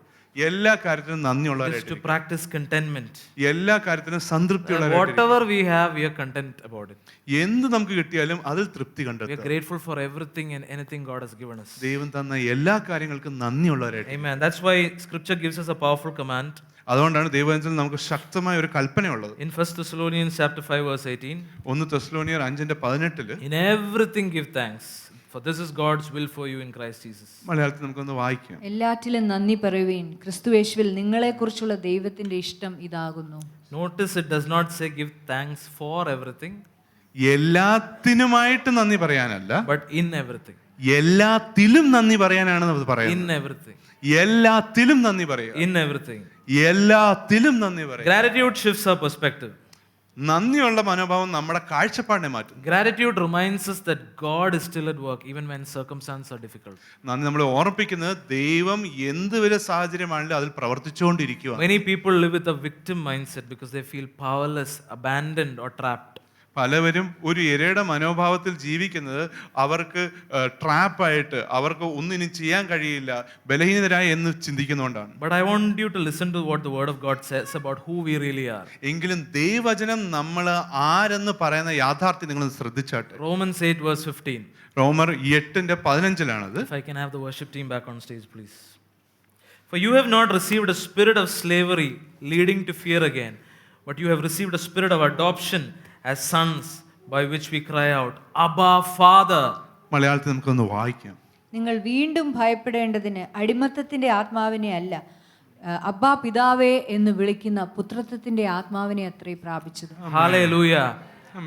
എല്ലാ കാര്യത്തിലും Is നന്ദിയുള്ളവരായിട്ട് to practice contentment. എല്ലാ കാര്യത്തിലും സംതൃപ്തിയുള്ള Whatever we have, we are content about it. എന്ത് നമുക്ക് കിട്ടിയാലും അതിൽ തൃപ്തി We are കണ്ടെത്തുക. grateful for everything and anything God has given us. ദൈവം തന്ന എല്ലാ കാര്യങ്ങൾക്കും നന്ദിയുള്ളവരായിട്ട്. Amen. That's why Scripture gives us a powerful command. അതുകൊണ്ടാണ് ദൈവവചനത്തിൽ നമുക്ക് ശക്തമായ ഒരു കൽപ്പനയുള്ളത്. In 1 Thessalonians chapter 5 verse 18, 1 തെസ്സലോനിയർ 5:18 in everything give thanks, for this is God's will for you in Christ Jesus. മലയാളത്തിൽ നമുക്കൊന്ന് വായിക്കാം. എല്ലാറ്റിലും നന്ദി പറയുവീൻ, ക്രിസ്തുയേശുവിൽ നിങ്ങളെക്കുറിച്ചുള്ള ദൈവത്തിന്റെ ഇഷ്ടം ഇതാകുന്നു. Notice it does not say give thanks for everything, എല്ലാത്തിനുമായിട്ട് നന്ദി പറയാനല്ല, but in everything. എല്ലാത്തിലും നന്ദി പറയാനാണ് നമ്മൾ പറയുന്നത്. In everything. എല്ലാത്തിലും നന്ദി പറയുക. In everything. എല്ലാത്തിലും നന്ദി പറയുക. Gratitude shifts our perspective. നന്ദിയുള്ള മനോഭാവം നമ്മുടെ കാഴ്ചപ്പാടിനെ മാറ്റും. Gratitude reminds us that God is still at work even when circumstances are difficult. നന്ദി നമ്മളെ ഓർമ്മിപ്പിക്കുന്നത് ദൈവം എന്ത് വലിയ സാഹചര്യമാണെങ്കിലും അതിൽ പ്രവർത്തിച്ചുകൊണ്ടിരിക്കുക. Many people live with a victim mindset because they feel powerless, abandoned or trapped. പലവരും ഒരു ഇരയുടെ മനോഭാവത്തിൽ ജീവിക്കുന്നത് അവർക്ക് ട്രാപ്പായിട്ട് അവർക്ക് ഒന്നിനും ചെയ്യാൻ കഴിയില്ല, ബലഹീനരായി എന്ന് ചിന്തിക്കുന്നുകൊണ്ടാണ്. But I want you to listen to what the word of God says about who we really are. എങ്കിലും ദൈവവചനം നമ്മൾ ആരെന്ന് പറയുന്ന യാഥാർത്ഥ്യം നിങ്ങൾ ശ്രദ്ധിച്ചാട്ടെ. Romans 8 verse 15. റോമർ 8:15 If I can have the worship team back on stage, please. For you have not received a spirit of slavery leading to fear again, but you have received a spirit of adoption as sons, by which we cry out, Abba, Father. മലയാളത്തിൽ നമുക്കൊന്ന് വായിക്കാം. നിങ്ങൾ വീണ്ടും ഭയപ്പെടേണ്ടതിന് അടിമത്തത്തിന്റെ ആത്മാവിനെ അല്ല, അബ്ബാ പിതാവേ എന്ന് വിളിക്കുന്ന പുത്രത്വത്തിന്റെ ആത്മാവിനെ അത്രേ പ്രാപിച്ചത്. Hallelujah.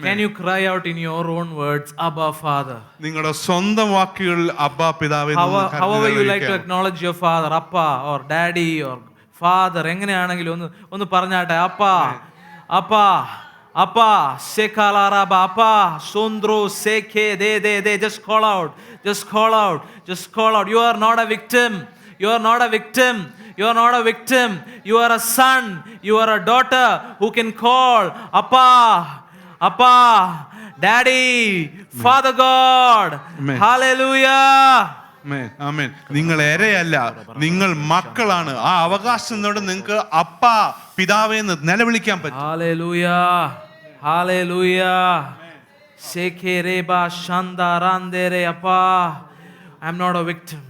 Can you cry out in your own words, Abba, Father? നിങ്ങളുടെ സ്വന്തം വാക്കുകളിൽ അബ്ബാ പിതാവേ എന്ന് However you like to വിളിക്കാം. acknowledge your father, Appa or Daddy or Father, എങ്ങനെയാണെങ്കിലും ഒന്ന് പറഞ്ഞാട്ടെ. അപ്പാ, അപ്പാ, അപ്പാ, സെക്കാലാറാബാ, അപ്പാ, സോന്ദ്രോ, സെക്കേ, ദേ. Just call out. Just call out. Just call out. You are not a victim. You are not a victim. You are not a victim. You are a son. You are a daughter who can call, Appa, Appa, Daddy, Father God. Amen. Hallelujah. ആമേൻ. നിങ്ങൾ ഇരയല്ല, നിങ്ങൾ മക്കളാണ്. ആ അവകാശത്തോടെ നിങ്ങൾക്ക് അപ്പാ പിതാവേ എന്ന് നിലവിളിക്കാൻ പറ്റും. Hallelujah. Hallelujah. Sekereba shandarandere appa. I am not a victim.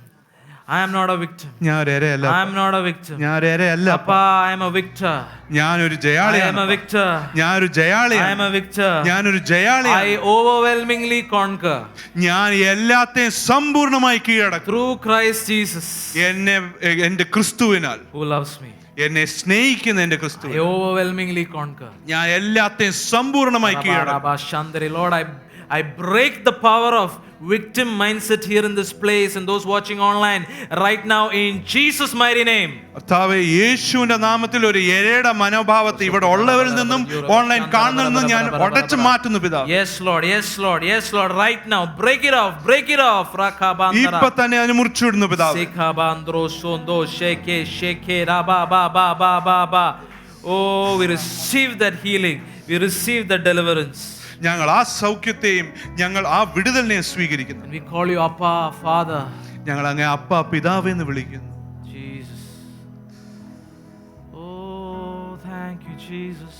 I am not a victim. ഞാൻ ഒരു ഇരയല്ല. I am not a victim. ഞാൻ ഒരു ഇരയല്ല. Appa, I am a victor. ഞാനൊരു I am ജയാളിയാണ്. a victor. ഞാനൊരു I ജയാളിയാണ്. am a victor. ഞാനൊരു ജയാളിയാണ്. I overwhelmingly conquer ഞാൻ എല്ലാത്തെയും സമ്പൂർണ്ണമായി കീഴടക്കും through Christ Jesus എന്റെ ക്രിസ്തുവിനാൽ, who loves me. എന്നെ സ്നേഹിക്കുന്ന എന്റെ ക്രിസ്തു. I overwhelmingly conquer. ഞാൻ എല്ലാത്തെയും സമ്പൂർണ്ണമായി കീഴടക്കും. Rabba Shandari. Lord, I break the power of victim mindset here in this place and those watching online right now in Jesus mighty name. കർത്താവേ, യേശുവിന്റെ നാമത്തിൽ ഒരു ഇരയുടെ മനോഭാവത്തെ ഇവിടെ ഉള്ളവരിൽ നിന്നും ഓൺലൈൻ കാണുന്നതിൽ നിന്നും ഞാൻ ഉടച്ചു മാറ്റുന്നു പിതാവേ. Yes Lord, yes Lord, yes Lord, right now break it off, break it off. Rakabandara. ഇപ്പൊ തന്നെ അതിന് മുറിച്ചുവിടുന്നു പിതാവേ. Sekabandro sondo sheke raba ba. Oh, we receive that healing, we receive that deliverance. ഞങ്ങൾ ആ സൗഖ്യത്തെയും ഞങ്ങൾ ആ വിടുതലിനെയും സ്വീകരിക്കുന്നു. And we call you Appa, Father. ഞങ്ങൾ അങ്ങേ അപ്പാ പിതാവേ എന്ന് വിളിക്കുന്നു. Jesus. Oh, thank you, Jesus.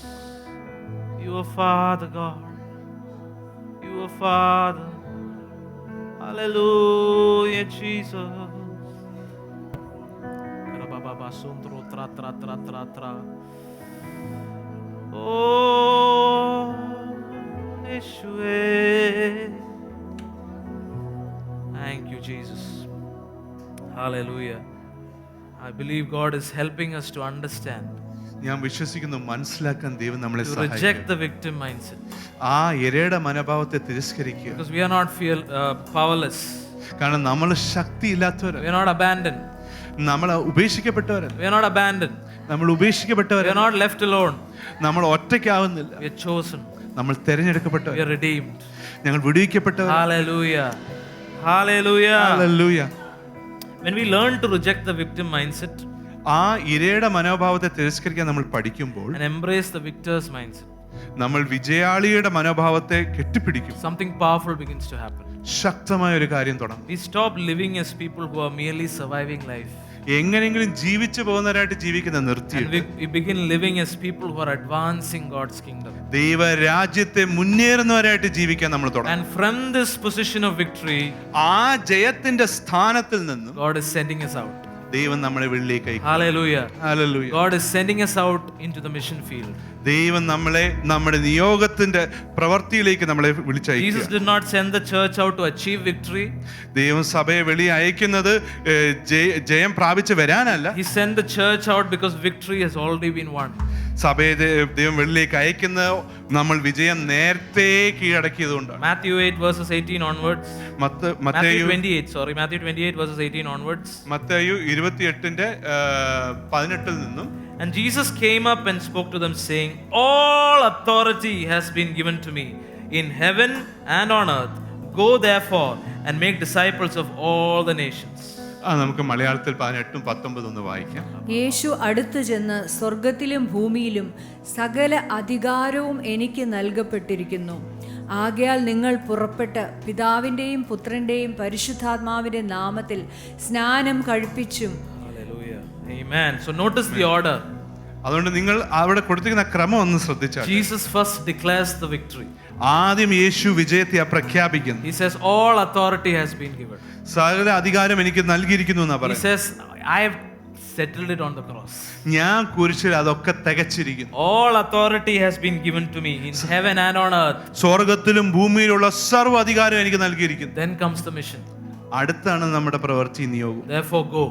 You are Father God. You are Father. Hallelujah, Jesus. Karababa sundro tra. Oh, Yeshua. Thank you, Jesus. Hallelujah. I believe God is helping us to understand ഞാൻ വിശ്വസിക്കുന്നു മനസ്സിലാക്കാൻ ദൈവം നമ്മളെ to സഹായിക്കും. reject the victim mindset. ആ ഇരയുടെ മനോഭാവത്തെ തിരസ്കരിക്കുക. Because we are not powerless. കാരണം നമ്മൾ ശക്തിയില്ലാത്തവരല്ല, We are not abandoned. നമ്മൾ ഉപേക്ഷിക്കപ്പെട്ടവരല്ല, We are not abandoned. നമ്മൾ We are ഉപേക്ഷിക്കപ്പെട്ടവരല്ല, not left alone. നമ്മൾ ഒറ്റയ്ക്കാവുന്നില്ല, We are chosen. നമ്മൾ We തിരഞ്ഞെടുക്കപ്പെട്ടവർ, are redeemed. ഞങ്ങൾ വിടുവിക്കപ്പെട്ടവർ. Hallelujah. Hallelujah. Hallelujah. When we learn to reject the victim mindset ആ ഇരയുടെ മനോഭാവത്തെ തിരസ്കരിക്കാൻ നമ്മൾ പഠിക്കുമ്പോൾ and embrace the victor's mindset, നമ്മൾ വിജയാളിയുടെ മനോഭാവത്തെ കെട്ടിപ്പിടിക്കും. something powerful begins to happen. ശക്തമായ ഒരു കാര്യം തുടങ്ങും. We stop living as people who are merely surviving life. എങ്ങനെയെങ്കിലും ജീവിച്ചു പോകുന്നവരായിട്ട് ജീവിക്കുന്ന നിർത്തി And we begin living as people who are advancing God's kingdom. ദൈവരാജ്യത്തെ മുന്നേറുന്നവരായിട്ട് ജീവിക്കാൻ നമ്മൾ തുടങ്ങും. And from this position of victory, ആ ജയത്തിന്റെ സ്ഥാനത്തിൽ നിന്നും God is sending us out. ദൈവം നമ്മളെ വെളിയിലേക്ക് അയക്കും. Hallelujah. Hallelujah. God is sending us out into the mission field. ദൈവം നമ്മളെ നമ്മുടെ നിയോഗത്തിന്റെ പ്രവൃത്തിയിലേക്ക് നമ്മളെ Jesus വിളിച്ചയക്കും. did not send the church out to achieve victory. ദൈവം സഭയെ വെളി അയക്കുന്നത് ജയം പ്രാപിച്ച് വരാനല്ല. He sent the church out because victory has already been won. സഭയെ ദൈവം വെളിയിലേക്ക് അയക്കുന്നത് നമ്മൾ വിജയം നേരത്തെ കീഴടക്കിയതുകൊണ്ടാണ്. Matthew 8 verses 18 onwards. Matthew മത്തയോ 28 verses 18 onwards. മത്തയോ 28ന്റെ 18 നിന്നും And Jesus came up and spoke to them, saying, all authority has been given to me in heaven and on earth. Go therefore and make disciples of all the nations. നമുക്ക് മലയാളത്തിൽ 18ഉം 19 ഒന്ന് വായിക്കാം. യേശു അടുത്തു ചെന്ന് സ്വർഗത്തിലും ഭൂമിയിലും സകല അധികാരവും എനിക്ക് നൽകപ്പെട്ടിരിക്കുന്നു. ആകയാൽ നിങ്ങൾ പുറപ്പെട്ട് പിതാവിൻ്റെയും പുത്രൻ്റെയും പരിശുദ്ധാത്മാവിൻ്റെ നാമത്തിൽ സ്നാനം കഴിപ്പിച്ചും. Hallelujah. Amen. So notice the order. അതുകൊണ്ട് നിങ്ങൾ അവിടെ കൊടുത്തിരിക്കുന്ന ക്രമം ഒന്ന് ശ്രദ്ധിച്ചാൽ Jesus first declares the victory. ആദ്യം യേശു വിജയത്തെ പ്രഖ്യാപിക്കുന്നു. He says, all authority has been given. സകല അധികാരം എനിക്ക് നൽകിയിരിക്കുന്നു എന്നാ He പറയുന്നത്. says, I have settled it on the cross. ഞാൻ കുരിശിൽ അതൊക്കെ തികച്ചിരിക്കുന്നു. All authority has been given to me in heaven and on earth. സ്വർഗത്തിലും ഭൂമിയിലുള്ള സർവ്വ അധികാരം എനിക്ക് നൽകിയിരിക്കുന്നു. Then comes the mission. അടുത്താണ് നമ്മുടെ പ്രവൃത്തി നിയോഗം. Therefore go.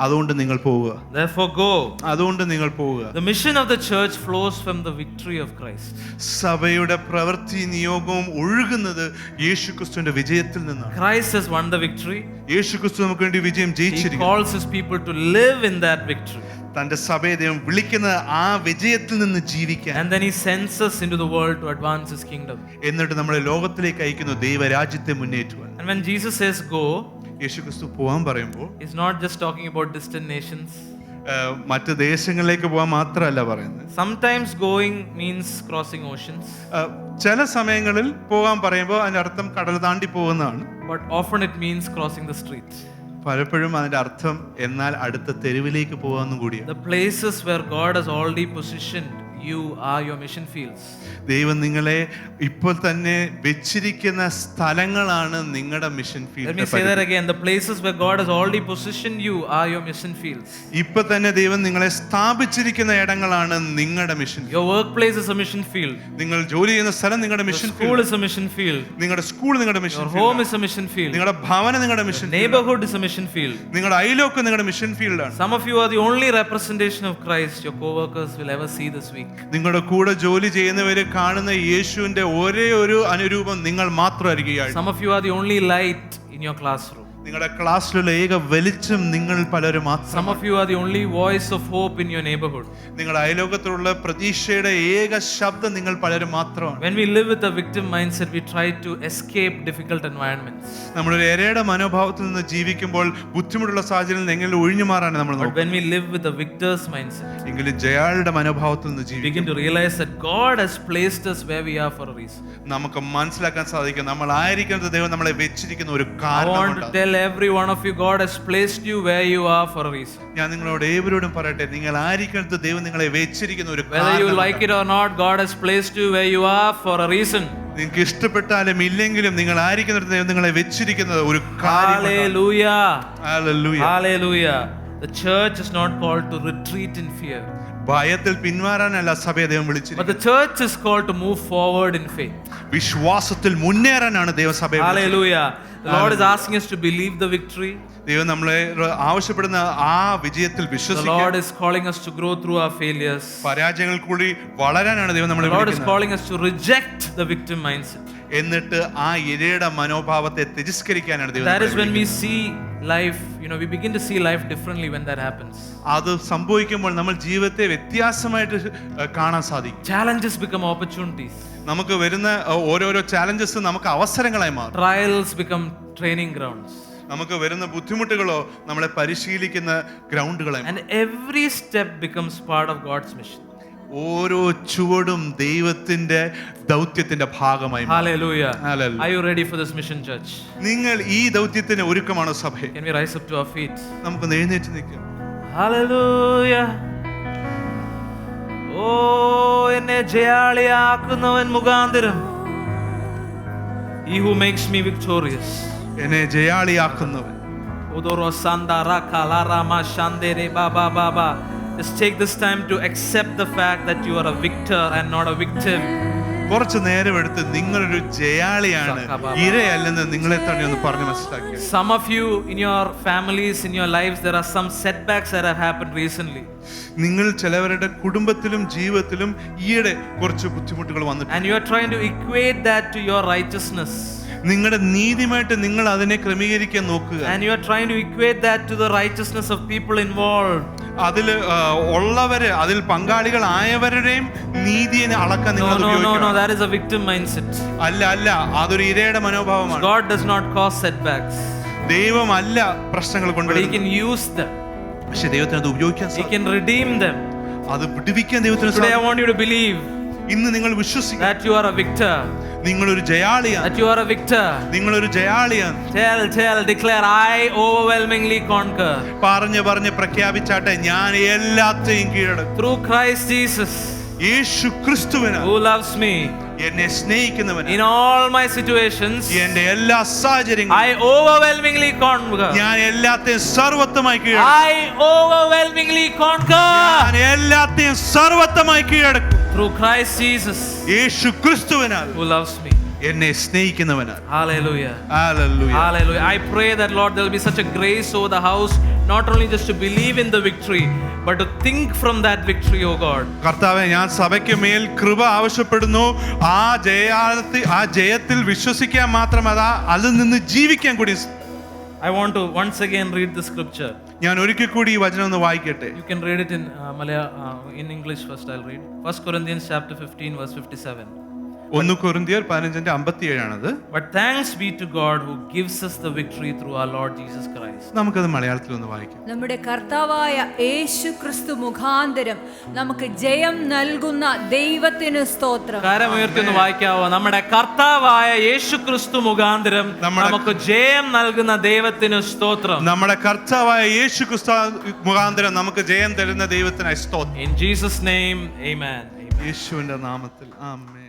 അതുകൊണ്ട് നിങ്ങൾ പോവുക. Therefore go. അതുകൊണ്ട് നിങ്ങൾ പോവുക. The mission of the church flows from the victory of Christ. സഭയുടെ പ്രവൃത്തി നിയോഗവും ഒഴുകുന്നത് യേശുക്രിസ്തുവിന്റെ വിജയത്തിൽ നിന്നാണ്. Christ has won the victory. യേശുക്രിസ്തു നമുക്ക് വേണ്ടി വിജയം He ജയിച്ചിരിക്കുന്നു. calls his people to live in that victory. തന്റെ സഭയെ ദൈവം വിളിക്കുന്നത് ആ വിജയത്തിൽ നിന്ന് ജീവിക്കാൻ. And then he sends us into the world to advance his kingdom. എന്നിട്ട് നമ്മളെ ലോകത്തിലേക്ക് അയക്കുന്നു ദൈവരാജ്യത്തെ മുന്നേറ്റുവാൻ. And when Jesus says go, യേശുക്രിസ്തു പോവാൻ പറയുമ്പോൾ he's not just talking about distant nations. മറ്റ് ദേശങ്ങളിലേക്ക് പോകാൻ മാത്രമല്ല പറയുന്നത്. Sometimes going means crossing oceans, ചില സമയങ്ങളിൽ പോകാൻ പറയുമ്പോൾ അതിന്റെ അർത്ഥം കടൽ താണ്ടി പോകുന്നതാണ്. but often it means crossing the street. പലപ്പോഴും അതിന്റെ അർത്ഥം എന്നാൽ അടുത്ത തെരുവിലേക്ക് പോകാമെന്നും കൂടിയാണ്. The places where God has already positioned you are your mission fields. ദൈവം നിങ്ങളെ ഇപ്പോൾ തന്നെ വെച്ചിരിക്കുന്ന സ്ഥലങ്ങളാണ് നിങ്ങളുടെ mission Let me field. say that again. The places where God has already positioned you are your mission fields. ഇപ്പൊ തന്നെ ദൈവം നിങ്ങളെ സ്ഥാപിച്ചിരിക്കുന്ന ഇടങ്ങളാണ് നിങ്ങളുടെ mission. Your workplace is a mission field. നിങ്ങൾ ജോലി ചെയ്യുന്ന സ്ഥലം നിങ്ങളുടെ Your mission school field. is a mission field. നിങ്ങളുടെ സ്കൂൾ നിങ്ങളുടെ mission Your home field. is a mission field. നിങ്ങളുടെ ഭവനം നിങ്ങളുടെ mission field. Neighborhood is a mission field. നിങ്ങളുടെ അയലോക്ക് നിങ്ങളുടെ മിഷൻ ഫീൽഡാണ്. Some of you are the only representation of Christ your co-workers will ever see this week. നിങ്ങളുടെ കൂടെ ജോലി ചെയ്യുന്നവര് കാണുന്ന യേശുവിന്റെ ഒരേ ഒരു അനുരൂപം നിങ്ങൾ മാത്രമായിരിക്കും. Some of you are the only light in your classroom. നിങ്ങളുടെ ക്ലാസ്സിലുള്ള ഏക വെളിച്ചം നിങ്ങൾ പലരും മാത്രം. Some of you are the only voice of hope in your neighborhood. നിങ്ങളുടെ അയലോകത്തിലുള്ള പ്രതീക്ഷയുടെ ഏക ശബ്ദം നിങ്ങൾ പലരും മാത്രമാണ്. When we live with a victim mindset, we try to escape difficult environments. നമ്മളൊരു ഇരയുടെ മനോഭാവത്തിൽ നിന്ന് ജീവിക്കുമ്പോൾ ബുദ്ധിമുട്ടുള്ള സാഹചര്യങ്ങളിൽ എങ്ങനെ ഒഴിഞ്ഞു മാറാൻ നമ്മൾ But നോക്കും. when we live with a victor's mindset, എങ്കിലും ജയാളുടെ മനോഭാവത്തിൽ നിന്ന് we ജീവിക്കും. begin to realize that God has placed us where we are for a reason. നമുക്ക് മനസ്സിലാക്കാൻ സാധിക്കും നമ്മൾ ആയിരിക്കുന്നത് ദൈവം നമ്മളെ വെച്ചിരിക്കുന്ന ഒരു I want to കാരണമുണ്ട്. tell every one of you, God has placed you where you are for a reason. ഞാൻ നിങ്ങളോട് ഏവരോടും പറയട്ടെ, നിങ്ങൾ ആയിരിക്കുന്നത് ദൈവം നിങ്ങളെ വെച്ചിരിക്കുന്ന ഒരു Whether you like കാരണമുണ്ട്. it or not, God has placed you where you are for a reason. നിങ്ങൾക്ക് ഇഷ്ടപ്പെട്ടാലും ഇല്ലെങ്കിലും നിങ്ങൾ ആയിരിക്കുന്നിടത്ത് ദൈവം നിങ്ങളെ വെച്ചിരിക്കുന്നത് ഒരു കാര്യമുണ്ട്. Hallelujah. Hallelujah. Hallelujah. The church is not called to retreat in fear. ഭയത്തിൽ പിന്മാറാനല്ല സഭയെ ദൈവം But വിളിച്ചിരിക്കുന്നത്. the church is called to move forward in faith. വിശ്വാസത്തിൽ മുന്നേറാനാണ് ദൈവം സഭയെ വിളിച്ചിരിക്കുന്നത്. Hallelujah. The Lord is asking us to believe the victory. ദൈവം നമ്മളെ ആവശ്യപ്പെടുന്ന ആ വിജയത്തിൽ The വിശ്വസിക്കാൻ, Lord is calling us to grow through our failures. പരാജയങ്ങൾ കൂടി വളരാനാണ് ദൈവം നമ്മളെ The Lord is വിളിക്കുന്നത്. calling us to reject the victim mindset. എന്നിട്ട് ആ ഇരയുടെ മനോഭാവത്തെ തിരസ്കരിക്കാനാണ് ദൈവം That is നമ്മളെ when we വിളിക്കുന്നത്. see life, we begin to see life differently when that happens. അത് സംഭവിക്കുമ്പോൾ നമ്മൾ ജീവിതത്തെ വ്യത്യാസമായിട്ട് കാണാൻ സാധിക്കും. Challenges become opportunities. നമുക്ക് വരുന്ന ഓരോരോ ചാലഞ്ചസ് നമുക്ക് അവസരങ്ങളായി മാറും. Trials become training grounds. നമുക്ക് വരുന്ന ബുദ്ധിമുട്ടുകളോ നമ്മളെ പരിശീലിക്കുന്ന ഗ്രൗണ്ടുകളായി മാറും. And every step becomes part of God's mission. ഓരോ ചുവടും ദൈവത്തിന്റെ ദൗത്യത്തിന്റെ ഭാഗമായി മാറും. Hallelujah. Hallelujah. Are you ready for this mission, church? നിങ്ങൾ ഈ ദൗത്യത്തിന് ഒരുക്കമാണോ സഭയെ? Can we rise up to our feet? നമുക്ക് എഴുന്നേറ്റ് നിൽക്കാം. Hallelujah. Oh, എന്നെ ജയാളിയാക്കുന്നവൻ മുഖാന്തരം. He who makes me victorious. എന്നെ ജയാളിയാക്കുന്നവൻ. Odoro sanda raka larama shandere baba baba. Just take this time to accept the fact that you are a victor and not a victim. കുറച്ച് നേരം എടുത്ത് നിങ്ങളൊരു ജയാളിയാണ്, ഇരയല്ലെന്ന് നിങ്ങളെ തന്നെ ഒന്ന് പറഞ്ഞ് മനസ്സിലാക്കി. Some of you in your families, in your lives, there are some setbacks that have happened recently. നിങ്ങൾ ചിലവരുടെ കുടുംബത്തിലും ജീവിതത്തിലും ഈയിടെ കുറച്ച് ബുദ്ധിമുട്ടുകൾ വന്നിട്ടുണ്ട്. And you are trying to equate that to your righteousness. നിങ്ങളുടെ നീതിയുമായിട്ട് നിങ്ങൾ അതിനെ ക്രമീകരിക്കാൻ നോക്കുക. And you are trying to equate that to the righteousness of people involved. അതിൽ ഉള്ളവര്, അതിൽ പങ്കാളികളായവരുടെയും നീതിയെ അളക്കാൻ നിങ്ങൾ അത് No, ഉപയോഗിക്കണം. that is a victim mindset. അല്ല, അതൊരു ഇരയുടെ മനോഭാവമാണ്. God does not cause setbacks. ദൈവമല്ല പ്രശ്നങ്ങൾ But He കൊണ്ടുവരുന്നത്. can use them. പക്ഷെ ദൈവത്തിന് അത് ഉപയോഗിക്കാൻ He സാധിക്കും. can redeem them. അത് വിടുവിക്കാൻ ദൈവത്തിന് Today I സാധിക്കും. want you to believe ഇന്ന് നിങ്ങൾ വിശ്വസിക്കുക, that you are a victor. നിങ്ങളൊരു ജയാളിയാണ്. That you are a victor. നിങ്ങളൊരു ജയാളിയാണ്. Declare, I overwhelmingly conquer. പറഞ്ഞ് പ്രഖ്യാപിച്ചാട്ടെ, ഞാൻ എല്ലാത്തെയും കീഴടക്കും. Through Christ Jesus, Yeshu ക്രിസ്തുവിനാൽ who loves me. എന്നെ സ്നേഹിക്കുന്നവനാണ്. In all my situations, എന്റെ എല്ലാ സാഹചര്യങ്ങളും I overwhelmingly conquer. ഞാൻ എല്ലാത്തെയും സർവ്വത്തമായി കീഴടക്കും. I overwhelmingly conquer. ഞാൻ എല്ലാത്തെയും സർവ്വത്തമായി കീഴടക്കും. Through Christ Jesus, Yeshu ക്രിസ്തുവിനാൽ who loves me. എന്നെ സ്നേഹിക്കുന്നവനാണ്. Hallelujah. Hallelujah. Hallelujah. I pray that, Lord, there will be such a grace over the house, not only just to believe in the victory, but to think from that victory, oh God. കർത്താവേ, ഞാൻ സഭയ്ക്ക് മേൽ കൃപ ആവശ്യപ്പെടുന്നു. ആ ജയത്തിൽ വിശ്വസിക്കാൻ മാത്രമല്ല, അതിൽ നിന്ന് ജീവിക്കാൻ കൂടി. I want to once again read the scripture. ഞാൻ ഒരിക്കൽ കൂടി ഈ വചനം ഒന്ന് വായിക്കട്ടെ. You can read it in in English first. I'll read 1 Corinthians chapter 15 verse 57. 1 കൊരിന്ത്യർ 15:57 But thanks be to God who gives us the victory through our Lord Jesus Christ. നമുക്കത് മലയാളത്തിൽ ഒന്ന് വായിക്കാം. നമ്മുടെ കർത്താവായ യേശു ക്രിസ്തു മുഖാന്തരം നമുക്ക് ജയം നൽകുന്ന ദൈവത്തിന് സ്തോത്രം. കരമുയർത്തി ഒന്ന് വായിക്കാവോ? നമ്മുടെ കർത്താവായ യേശു ക്രിസ്തു മുഖാന്തരം നമുക്ക് ജയം നൽകുന്ന ദൈവത്തിന് സ്തോത്രം. നമ്മുടെ കർത്താവായ യേശു ക്രിസ്തു മുഖാന്തരം നമുക്ക് ജയം തരുന്ന ദൈവത്തിനായി സ്തോത്രം. In Jesus name, amen. യേശുവിന്റെ നാമത്തിൽ ആമേൻ.